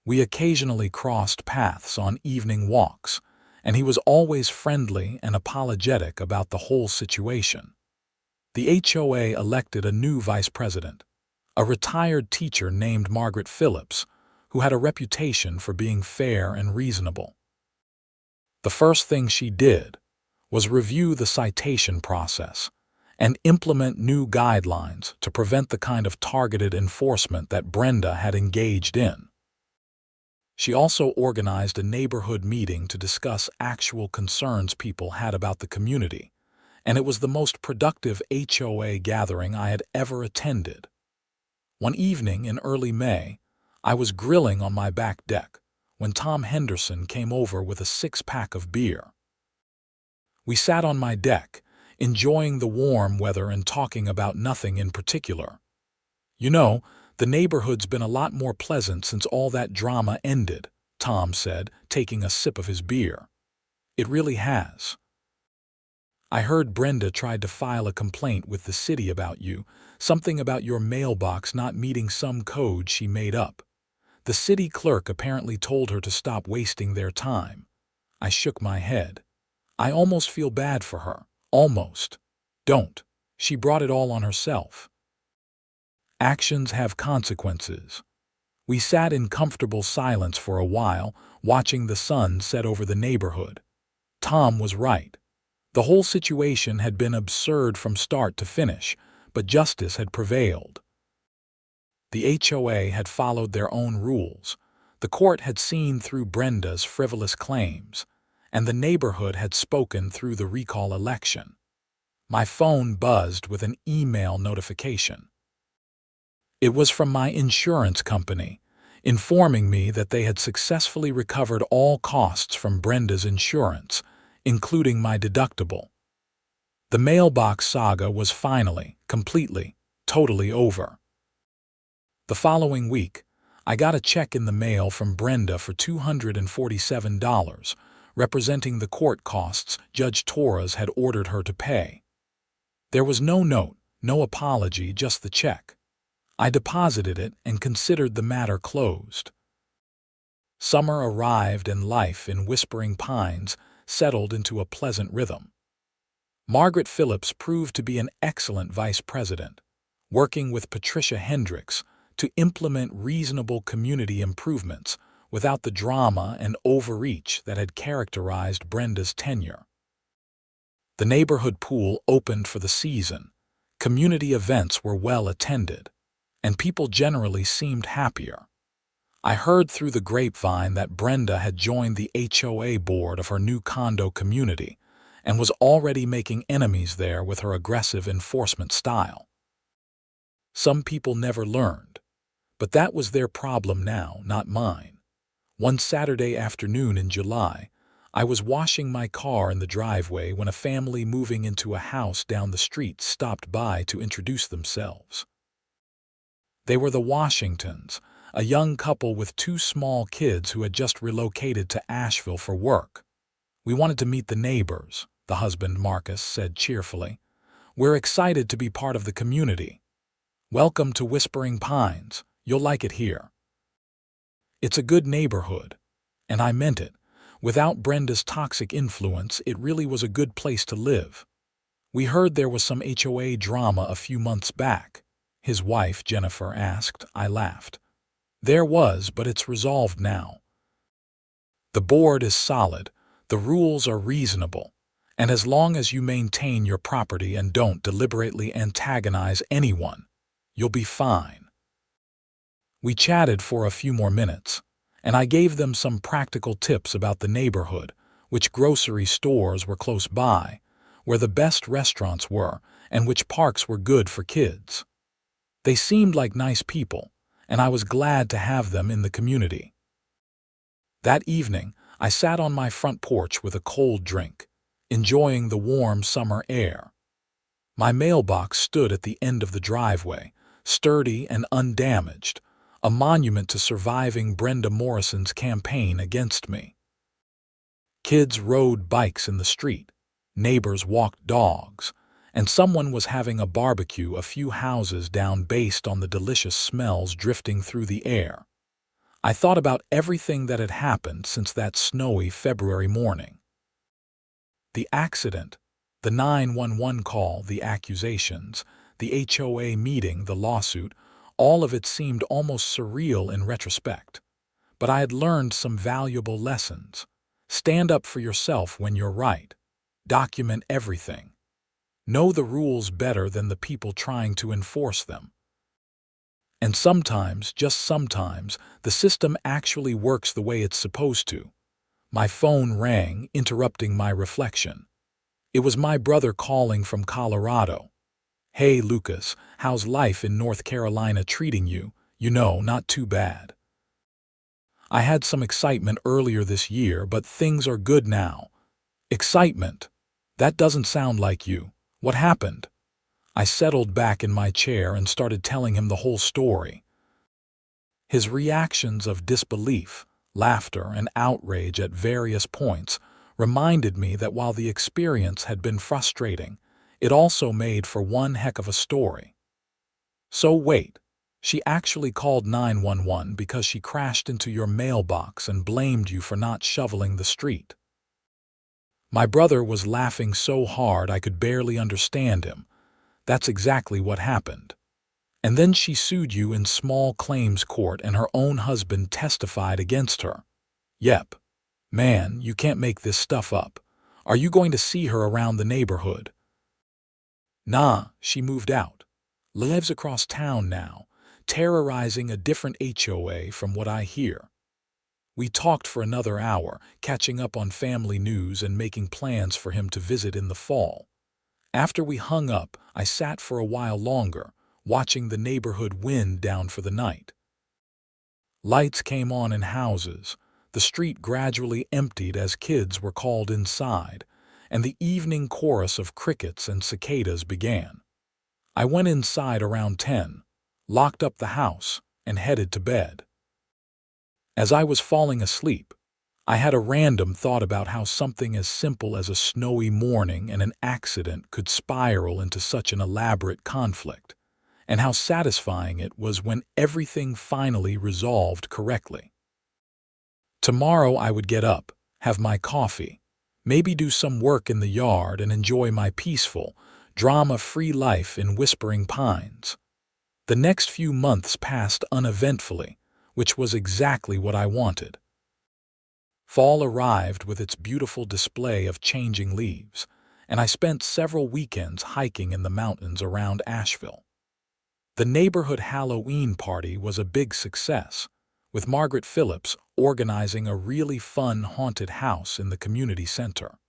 We occasionally crossed paths on evening walks, and he was always friendly and apologetic about the whole situation. The HOA elected a new vice president, a retired teacher named Margaret Phillips, who had a reputation for being fair and reasonable. The first thing she did was review the citation process and implement new guidelines to prevent the kind of targeted enforcement that Brenda had engaged in. She also organized a neighborhood meeting to discuss actual concerns people had about the community, and it was the most productive HOA gathering I had ever attended. One evening in early May, I was grilling on my back deck when Tom Henderson came over with a 6-pack of beer. We sat on my deck, enjoying the warm weather and talking about nothing in particular. "You know, the neighborhood's been a lot more pleasant since all that drama ended," Tom said, taking a sip of his beer. "It really has." I heard Brenda tried to file a complaint with the city about you, something about your mailbox not meeting some code she made up. The city clerk apparently told her to stop wasting their time. I shook my head. I almost feel bad for her. Almost. Don't. She brought it all on herself. Actions have consequences. We sat in comfortable silence for a while, watching the sun set over the neighborhood. Tom was right. The whole situation had been absurd from start to finish, but justice had prevailed. The HOA had followed their own rules. The court had seen through Brenda's frivolous claims, and the neighborhood had spoken through the recall election. My phone buzzed with an email notification. It was from my insurance company, informing me that they had successfully recovered all costs from Brenda's insurance, including my deductible. The mailbox saga was finally, completely, totally over. The following week, I got a check in the mail from Brenda for $247, representing the court costs Judge Torres had ordered her to pay. There was no note, no apology, just the check. I deposited it and considered the matter closed. Summer arrived and life in Whispering Pines settled into a pleasant rhythm. Margaret Phillips proved to be an excellent vice president, working with Patricia Hendricks to implement reasonable community improvements without the drama and overreach that had characterized Brenda's tenure. The neighborhood pool opened for the season, community events were well attended, and people generally seemed happier. I heard through the grapevine that Brenda had joined the HOA board of her new condo community and was already making enemies there with her aggressive enforcement style. Some people never learned, but that was their problem now, not mine. One Saturday afternoon in July, I was washing my car in the driveway when a family moving into a house down the street stopped by to introduce themselves. They were the Washingtons, a young couple with two small kids who had just relocated to Asheville for work. "We wanted to meet the neighbors," the husband Marcus said cheerfully. "We're excited to be part of the community. Welcome to Whispering Pines. You'll like it here." It's a good neighborhood, and I meant it. Without Brenda's toxic influence, it really was a good place to live. "We heard there was some HOA drama a few months back," his wife Jennifer asked. I laughed. "There was, but it's resolved now. The board is solid, the rules are reasonable, and as long as you maintain your property and don't deliberately antagonize anyone, you'll be fine." We chatted for a few more minutes, and I gave them some practical tips about the neighborhood, which grocery stores were close by, where the best restaurants were, and which parks were good for kids. They seemed like nice people, and I was glad to have them in the community. That evening, I sat on my front porch with a cold drink, enjoying the warm summer air. My mailbox stood at the end of the driveway, sturdy and undamaged, a monument to surviving Brenda Morrison's campaign against me. Kids rode bikes in the street, neighbors walked dogs, and someone was having a barbecue a few houses down based on the delicious smells drifting through the air. I thought about everything that had happened since that snowy February morning. The accident, the 911 call, the accusations, the HOA meeting, the lawsuit, all of it seemed almost surreal in retrospect. But I had learned some valuable lessons. Stand up for yourself when you're right. Document everything. Know the rules better than the people trying to enforce them. And sometimes, just sometimes, the system actually works the way it's supposed to. My phone rang, interrupting my reflection. It was my brother calling from Colorado. "Hey, Lucas, how's life in North Carolina treating you? You know, not too bad. I had some excitement earlier this year, but things are good now." "Excitement? That doesn't sound like you. What happened?" I settled back in my chair and started telling him the whole story. His reactions of disbelief, laughter, and outrage at various points reminded me that while the experience had been frustrating, it also made for one heck of a story. So wait, she actually called 911 because she crashed into your mailbox and blamed you for not shoveling the street. My brother was laughing so hard I could barely understand him. That's exactly what happened. And then she sued you in small claims court and her own husband testified against her. Yep. Man, you can't make this stuff up. Are you going to see her around the neighborhood? Nah, she moved out. Lives across town now, terrorizing a different HOA from what I hear. We talked for another hour, catching up on family news and making plans for him to visit in the fall. After we hung up, I sat for a while longer, watching the neighborhood wind down for the night. Lights came on in houses, the street gradually emptied as kids were called inside, and the evening chorus of crickets and cicadas began. I went inside around 10, locked up the house, and headed to bed. As I was falling asleep, I had a random thought about how something as simple as a snowy morning and an accident could spiral into such an elaborate conflict, and how satisfying it was when everything finally resolved correctly. Tomorrow I would get up, have my coffee, maybe do some work in the yard and enjoy my peaceful, drama-free life in Whispering Pines. The next few months passed uneventfully, which was exactly what I wanted. Fall arrived with its beautiful display of changing leaves, and I spent several weekends hiking in the mountains around Asheville. The neighborhood Halloween party was a big success, with Margaret Phillips organizing a really fun haunted house in the community center.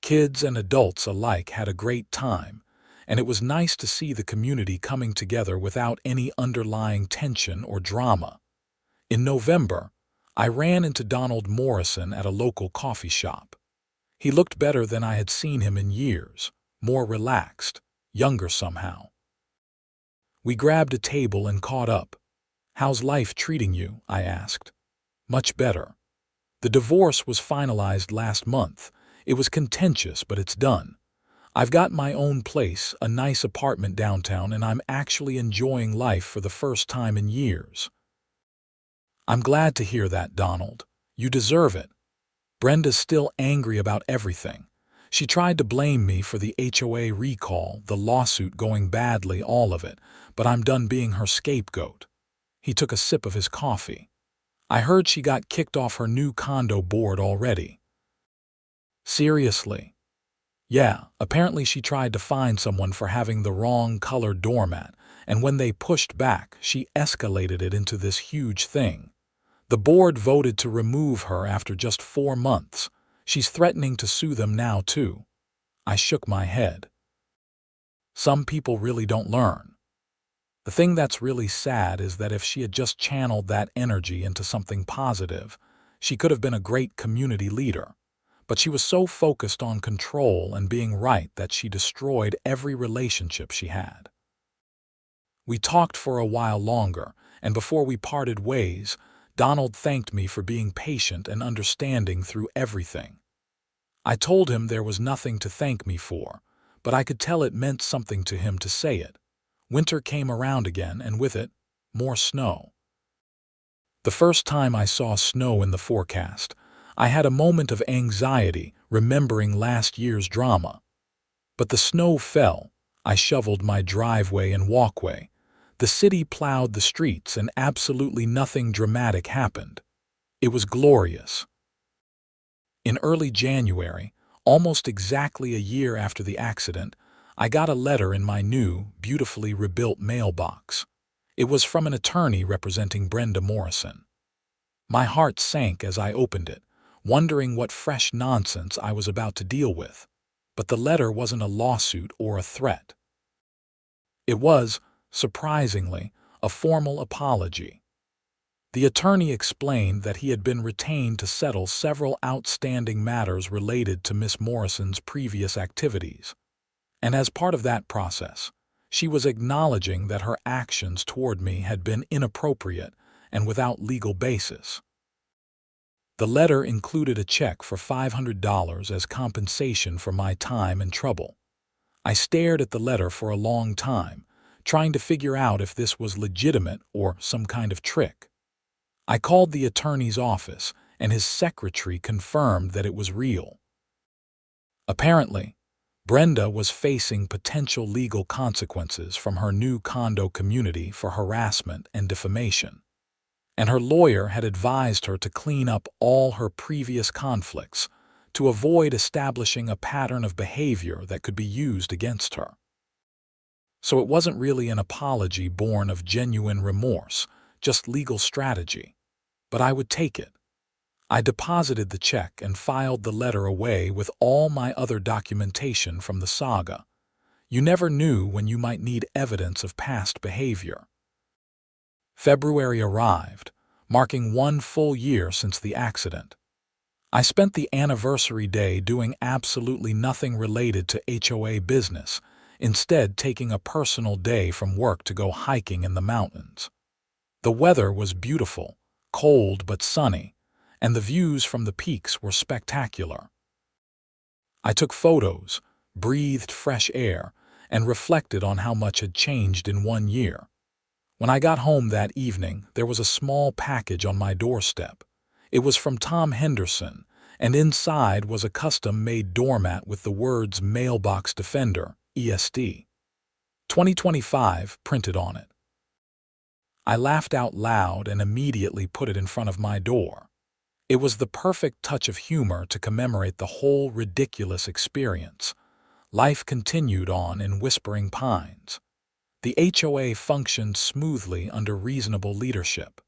Kids and adults alike had a great time, and it was nice to see the community coming together without any underlying tension or drama. In November, I ran into Donald Morrison at a local coffee shop. He looked better than I had seen him in years, more relaxed, younger somehow. We grabbed a table and caught up. "How's life treating you?" I asked. "Much better. The divorce was finalized last month. It was contentious, but it's done. I've got my own place, a nice apartment downtown, and I'm actually enjoying life for the first time in years." "I'm glad to hear that, Donald. You deserve it." Brenda's still angry about everything. She tried to blame me for the HOA recall, the lawsuit going badly, all of it, but I'm done being her scapegoat. He took a sip of his coffee. "I heard she got kicked off her new condo board already." "Seriously?" "Yeah, apparently she tried to fine someone for having the wrong colored doormat, and when they pushed back, she escalated it into this huge thing. The board voted to remove her after just 4 months. She's threatening to sue them now, too." I shook my head. Some people really don't learn. The thing that's really sad is that if she had just channeled that energy into something positive, she could have been a great community leader. But she was so focused on control and being right that she destroyed every relationship she had. We talked for a while longer, and before we parted ways, Donald thanked me for being patient and understanding through everything. I told him there was nothing to thank me for, but I could tell it meant something to him to say it. Winter came around again, and with it, more snow. The first time I saw snow in the forecast, I had a moment of anxiety remembering last year's drama. But the snow fell. I shoveled my driveway and walkway. The city plowed the streets and absolutely nothing dramatic happened. It was glorious. In early January, almost exactly a year after the accident, I got a letter in my new, beautifully rebuilt mailbox. It was from an attorney representing Brenda Morrison. My heart sank as I opened it, wondering what fresh nonsense I was about to deal with. But the letter wasn't a lawsuit or a threat. It was, surprisingly, a formal apology. The attorney explained that he had been retained to settle several outstanding matters related to Miss Morrison's previous activities. And as part of that process, she was acknowledging that her actions toward me had been inappropriate and without legal basis. The letter included a check for $500 as compensation for my time and trouble. I stared at the letter for a long time, trying to figure out if this was legitimate or some kind of trick. I called the attorney's office, and his secretary confirmed that it was real. Apparently, Brenda was facing potential legal consequences from her new condo community for harassment and defamation, and her lawyer had advised her to clean up all her previous conflicts to avoid establishing a pattern of behavior that could be used against her. So it wasn't really an apology born of genuine remorse, just legal strategy. But I would take it. I deposited the check and filed the letter away with all my other documentation from the saga. You never knew when you might need evidence of past behavior. February arrived, marking 1 full year since the accident. I spent the anniversary day doing absolutely nothing related to HOA business, instead taking a personal day from work to go hiking in the mountains. The weather was beautiful, cold but sunny, and the views from the peaks were spectacular. I took photos, breathed fresh air, and reflected on how much had changed in 1 year. When I got home that evening, there was a small package on my doorstep. It was from Tom Henderson, and inside was a custom-made doormat with the words Mailbox Defender, ESD 2025 printed on it. I laughed out loud and immediately put it in front of my door. It was the perfect touch of humor to commemorate the whole ridiculous experience. Life continued on in Whispering Pines. The HOA functioned smoothly under reasonable leadership.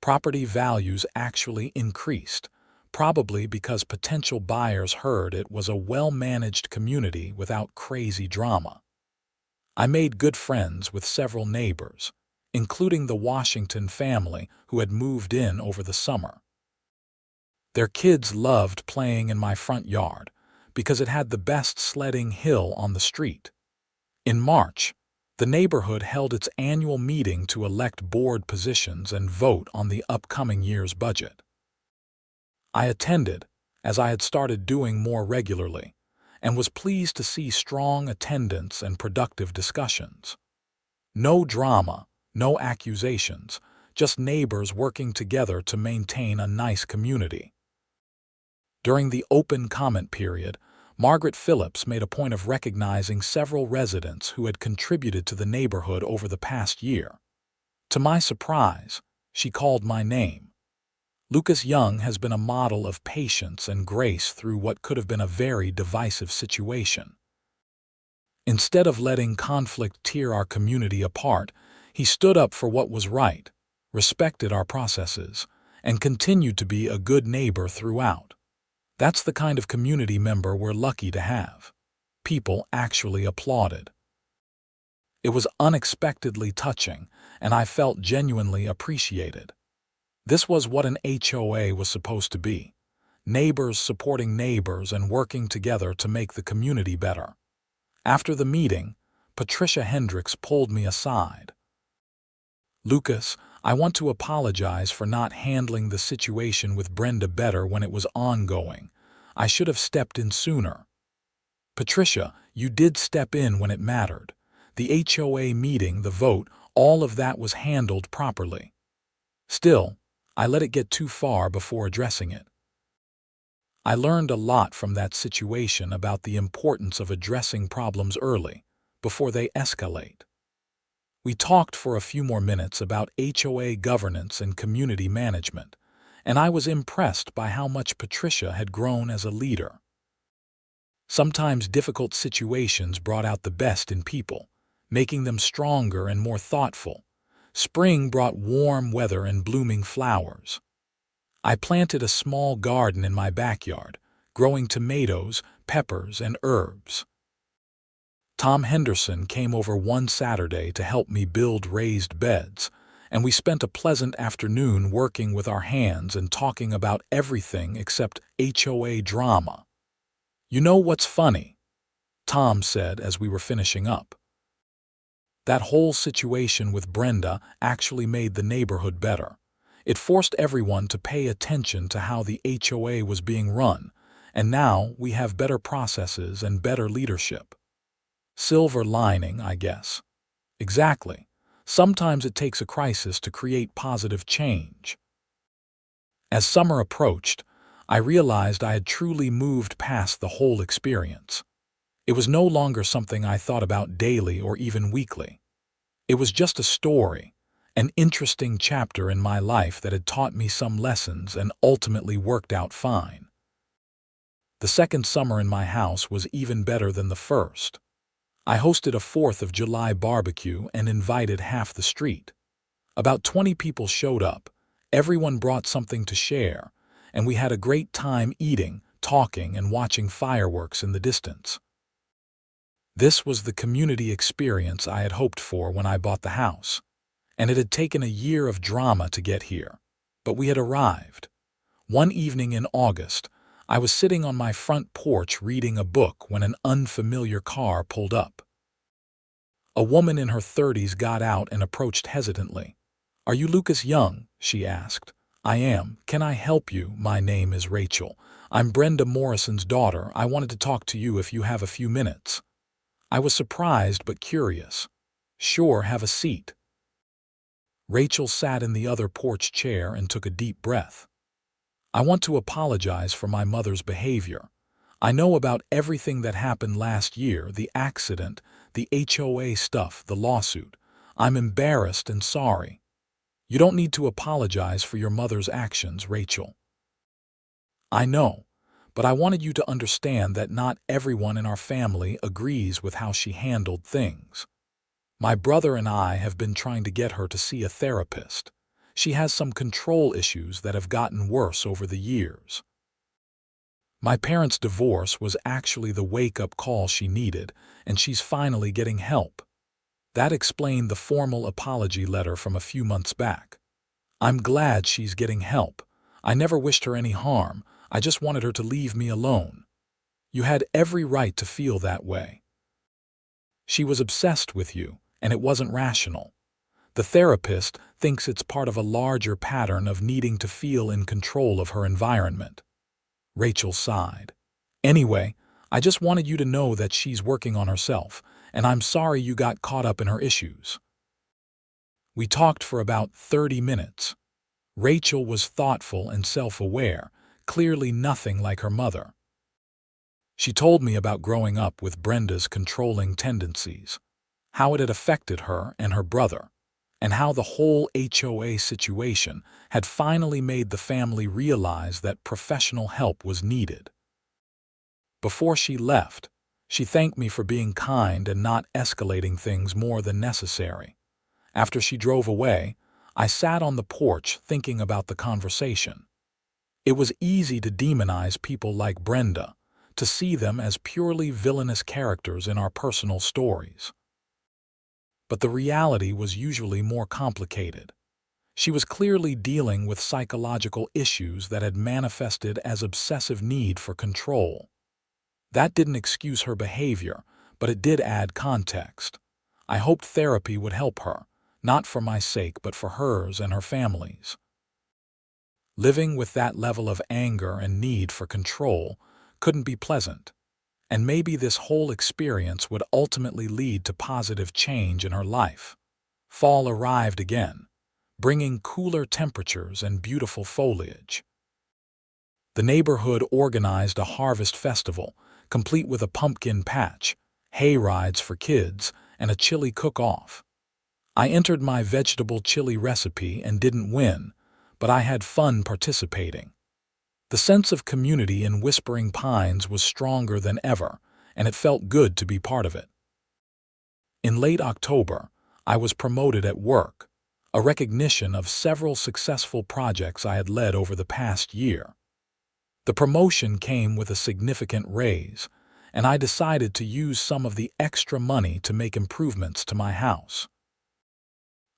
Property values actually increased, probably because potential buyers heard it was a well-managed community without crazy drama. I made good friends with several neighbors, including the Washington family who had moved in over the summer. Their kids loved playing in my front yard because it had the best sledding hill on the street. In March, the neighborhood held its annual meeting to elect board positions and vote on the upcoming year's budget. I attended, as I had started doing more regularly, and was pleased to see strong attendance and productive discussions. No drama, no accusations, just neighbors working together to maintain a nice community. During the open comment period, Margaret Phillips made a point of recognizing several residents who had contributed to the neighborhood over the past year. To my surprise, she called my name. Lucas Young has been a model of patience and grace through what could have been a very divisive situation. Instead of letting conflict tear our community apart, he stood up for what was right, respected our processes, and continued to be a good neighbor throughout. That's the kind of community member we're lucky to have. People actually applauded. It was unexpectedly touching, and I felt genuinely appreciated. This was what an HOA was supposed to be: neighbors supporting neighbors and working together to make the community better. After the meeting, Patricia Hendricks pulled me aside. "Lucas, I want to apologize for not handling the situation with Brenda better when it was ongoing. I should have stepped in sooner." "Patricia, you did step in when it mattered. The HOA meeting, the vote, all of that was handled properly. Still, I let it get too far before addressing it." I learned a lot from that situation about the importance of addressing problems early, before they escalate. We talked for a few more minutes about HOA governance and community management, and I was impressed by how much Patricia had grown as a leader. Sometimes difficult situations brought out the best in people, making them stronger and more thoughtful. Spring brought warm weather and blooming flowers. I planted a small garden in my backyard, growing tomatoes, peppers, and herbs. Tom Henderson came over one Saturday to help me build raised beds, and we spent a pleasant afternoon working with our hands and talking about everything except HOA drama. "You know what's funny?" Tom said as we were finishing up. "That whole situation with Brenda actually made the neighborhood better. It forced everyone to pay attention to how the HOA was being run, and now we have better processes and better leadership. Silver lining, I guess. Exactly. Sometimes it takes a crisis to create positive change. As summer approached, I realized I had truly moved past the whole experience. It was no longer something I thought about daily or even weekly. It was just a story, an interesting chapter in my life that had taught me some lessons and ultimately worked out fine. The second summer in my house was even better than the first. I hosted a 4th of July barbecue and invited half the street. About 20 people showed up, everyone brought something to share, and we had a great time eating, talking, and watching fireworks in the distance. This was the community experience I had hoped for when I bought the house, and it had taken a year of drama to get here, but we had arrived. One evening in August, I was sitting on my front porch reading a book when an unfamiliar car pulled up. A woman in her 30s got out and approached hesitantly. "Are you Lucas Young?" she asked. "I am. Can I help you? My name is Rachel. I'm Brenda Morrison's daughter. I wanted to talk to you if you have a few minutes." I was surprised but curious. "Sure, have a seat." Rachel sat in the other porch chair and took a deep breath. "I want to apologize for my mother's behavior. I know about everything that happened last year, the accident, the HOA stuff, the lawsuit. I'm embarrassed and sorry." "You don't need to apologize for your mother's actions, Rachel." "I know, but I wanted you to understand that not everyone in our family agrees with how she handled things. My brother and I have been trying to get her to see a therapist. She has some control issues that have gotten worse over the years. My parents' divorce was actually the wake-up call she needed, and she's finally getting help." That explained the formal apology letter from a few months back. "I'm glad she's getting help. I never wished her any harm. I just wanted her to leave me alone." "You had every right to feel that way. She was obsessed with you, and it wasn't rational. The therapist thinks it's part of a larger pattern of needing to feel in control of her environment." Rachel sighed. "Anyway, I just wanted you to know that she's working on herself, and I'm sorry you got caught up in her issues." We talked for about 30 minutes. Rachel was thoughtful and self-aware, clearly nothing like her mother. She told me about growing up with Brenda's controlling tendencies, how it had affected her and her brother, and how the whole HOA situation had finally made the family realize that professional help was needed. Before she left, she thanked me for being kind and not escalating things more than necessary. After she drove away, I sat on the porch thinking about the conversation. It was easy to demonize people like Brenda, to see them as purely villainous characters in our personal stories. But the reality was usually more complicated. She was clearly dealing with psychological issues that had manifested as obsessive need for control. That didn't excuse her behavior, but it did add context. I hoped therapy would help her, not for my sake but for hers and her family's. Living with that level of anger and need for control couldn't be pleasant, and maybe this whole experience would ultimately lead to positive change in her life. Fall arrived again, bringing cooler temperatures and beautiful foliage. The neighborhood organized a harvest festival, complete with a pumpkin patch, hay rides for kids, and a chili cook-off. I entered my vegetable chili recipe and didn't win, but I had fun participating. The sense of community in Whispering Pines was stronger than ever, and it felt good to be part of it. In late October, I was promoted at work, a recognition of several successful projects I had led over the past year. The promotion came with a significant raise, and I decided to use some of the extra money to make improvements to my house.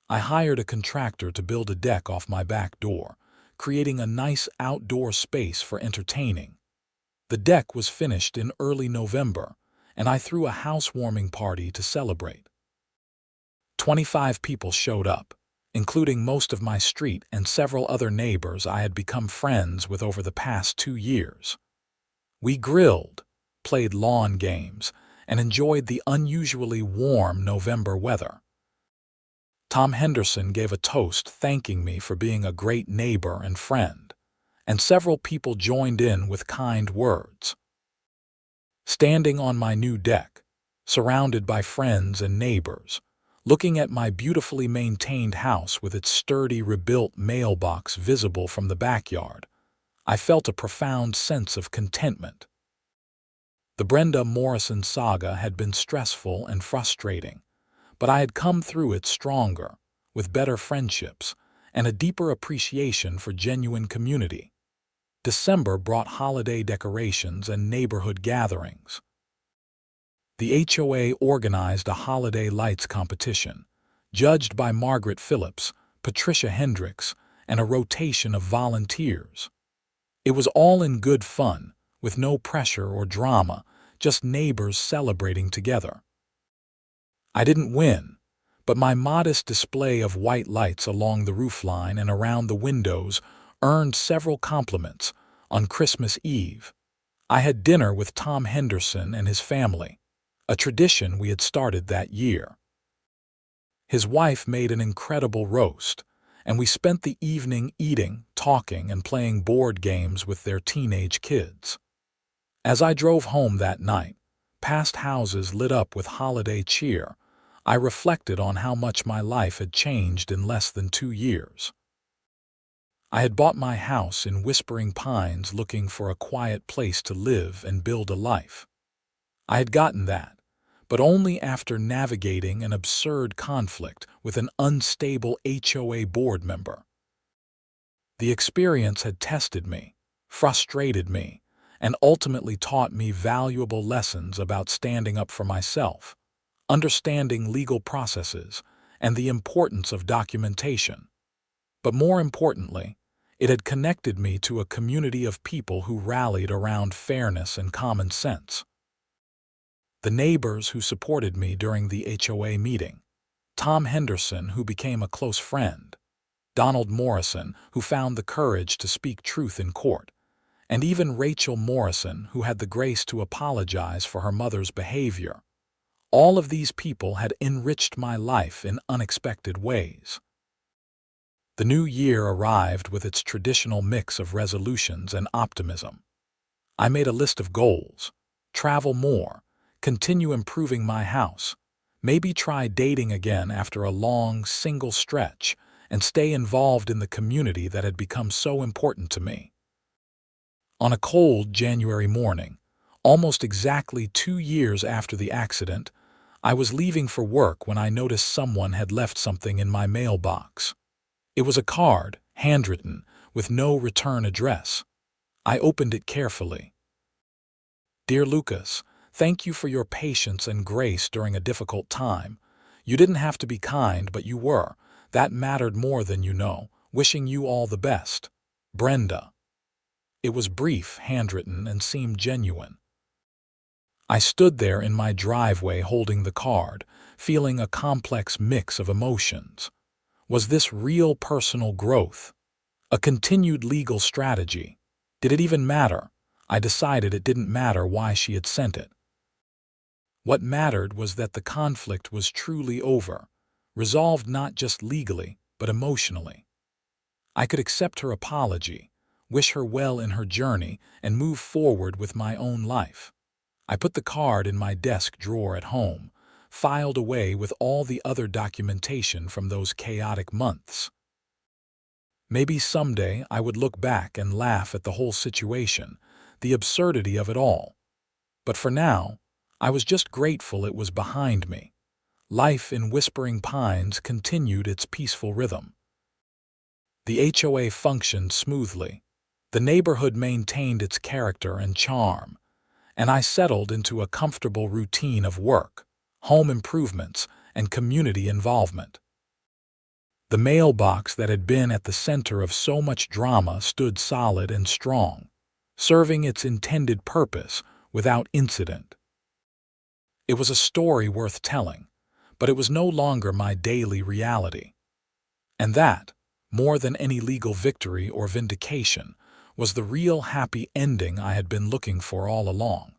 I hired a contractor to build a deck off my back door, creating a nice outdoor space for entertaining. The deck was finished in early November, and I threw a housewarming party to celebrate. 25 people showed up. including most of my street and several other neighbors I had become friends with over the past 2 years. We grilled, played lawn games, and enjoyed the unusually warm November weather. Tom Henderson gave a toast thanking me for being a great neighbor and friend, and several people joined in with kind words. Standing on my new deck, surrounded by friends and neighbors, looking at my beautifully maintained house with its sturdy rebuilt mailbox visible from the backyard, I felt a profound sense of contentment. The Brenda Morrison saga had been stressful and frustrating, but I had come through it stronger, with better friendships, and a deeper appreciation for genuine community. December brought holiday decorations and neighborhood gatherings. The HOA organized a holiday lights competition, judged by Margaret Phillips, Patricia Hendricks, and a rotation of volunteers. It was all in good fun, with no pressure or drama, just neighbors celebrating together. I didn't win, but my modest display of white lights along the roofline and around the windows earned several compliments. On Christmas Eve, I had dinner with Tom Henderson and his family, a tradition we had started that year. His wife made an incredible roast, and we spent the evening eating, talking, and playing board games with their teenage kids. As I drove home that night, past houses lit up with holiday cheer, I reflected on how much my life had changed in less than 2 years. I had bought my house in Whispering Pines looking for a quiet place to live and build a life. I had gotten that, but only after navigating an absurd conflict with an unstable HOA board member. The experience had tested me, frustrated me, and ultimately taught me valuable lessons about standing up for myself, understanding legal processes, and the importance of documentation. But more importantly, it had connected me to a community of people who rallied around fairness and common sense. The neighbors who supported me during the HOA meeting, Tom Henderson, who became a close friend, Donald Morrison, who found the courage to speak truth in court, and even Rachel Morrison, who had the grace to apologize for her mother's behavior. All of these people had enriched my life in unexpected ways. The new year arrived with its traditional mix of resolutions and optimism. I made a list of goals: travel more, continue improving my house, maybe try dating again after a long, single stretch, and stay involved in the community that had become so important to me. On a cold January morning, almost exactly 2 years after the accident, I was leaving for work when I noticed someone had left something in my mailbox. It was a card, handwritten, with no return address. I opened it carefully. "Dear Lucas, thank you for your patience and grace during a difficult time. You didn't have to be kind, but you were. That mattered more than you know. Wishing you all the best. Brenda." It was brief, handwritten, and seemed genuine. I stood there in my driveway holding the card, feeling a complex mix of emotions. Was this real personal growth? A continued legal strategy? Did it even matter? I decided it didn't matter why she had sent it. What mattered was that the conflict was truly over, resolved not just legally, but emotionally. I could accept her apology, wish her well in her journey, and move forward with my own life. I put the card in my desk drawer at home, filed away with all the other documentation from those chaotic months. Maybe someday I would look back and laugh at the whole situation, the absurdity of it all. But for now, I was just grateful it was behind me. Life in Whispering Pines continued its peaceful rhythm. The HOA functioned smoothly. The neighborhood maintained its character and charm, and I settled into a comfortable routine of work, home improvements, and community involvement. The mailbox that had been at the center of so much drama stood solid and strong, serving its intended purpose without incident. It was a story worth telling, but it was no longer my daily reality. And that, more than any legal victory or vindication, was the real happy ending I had been looking for all along.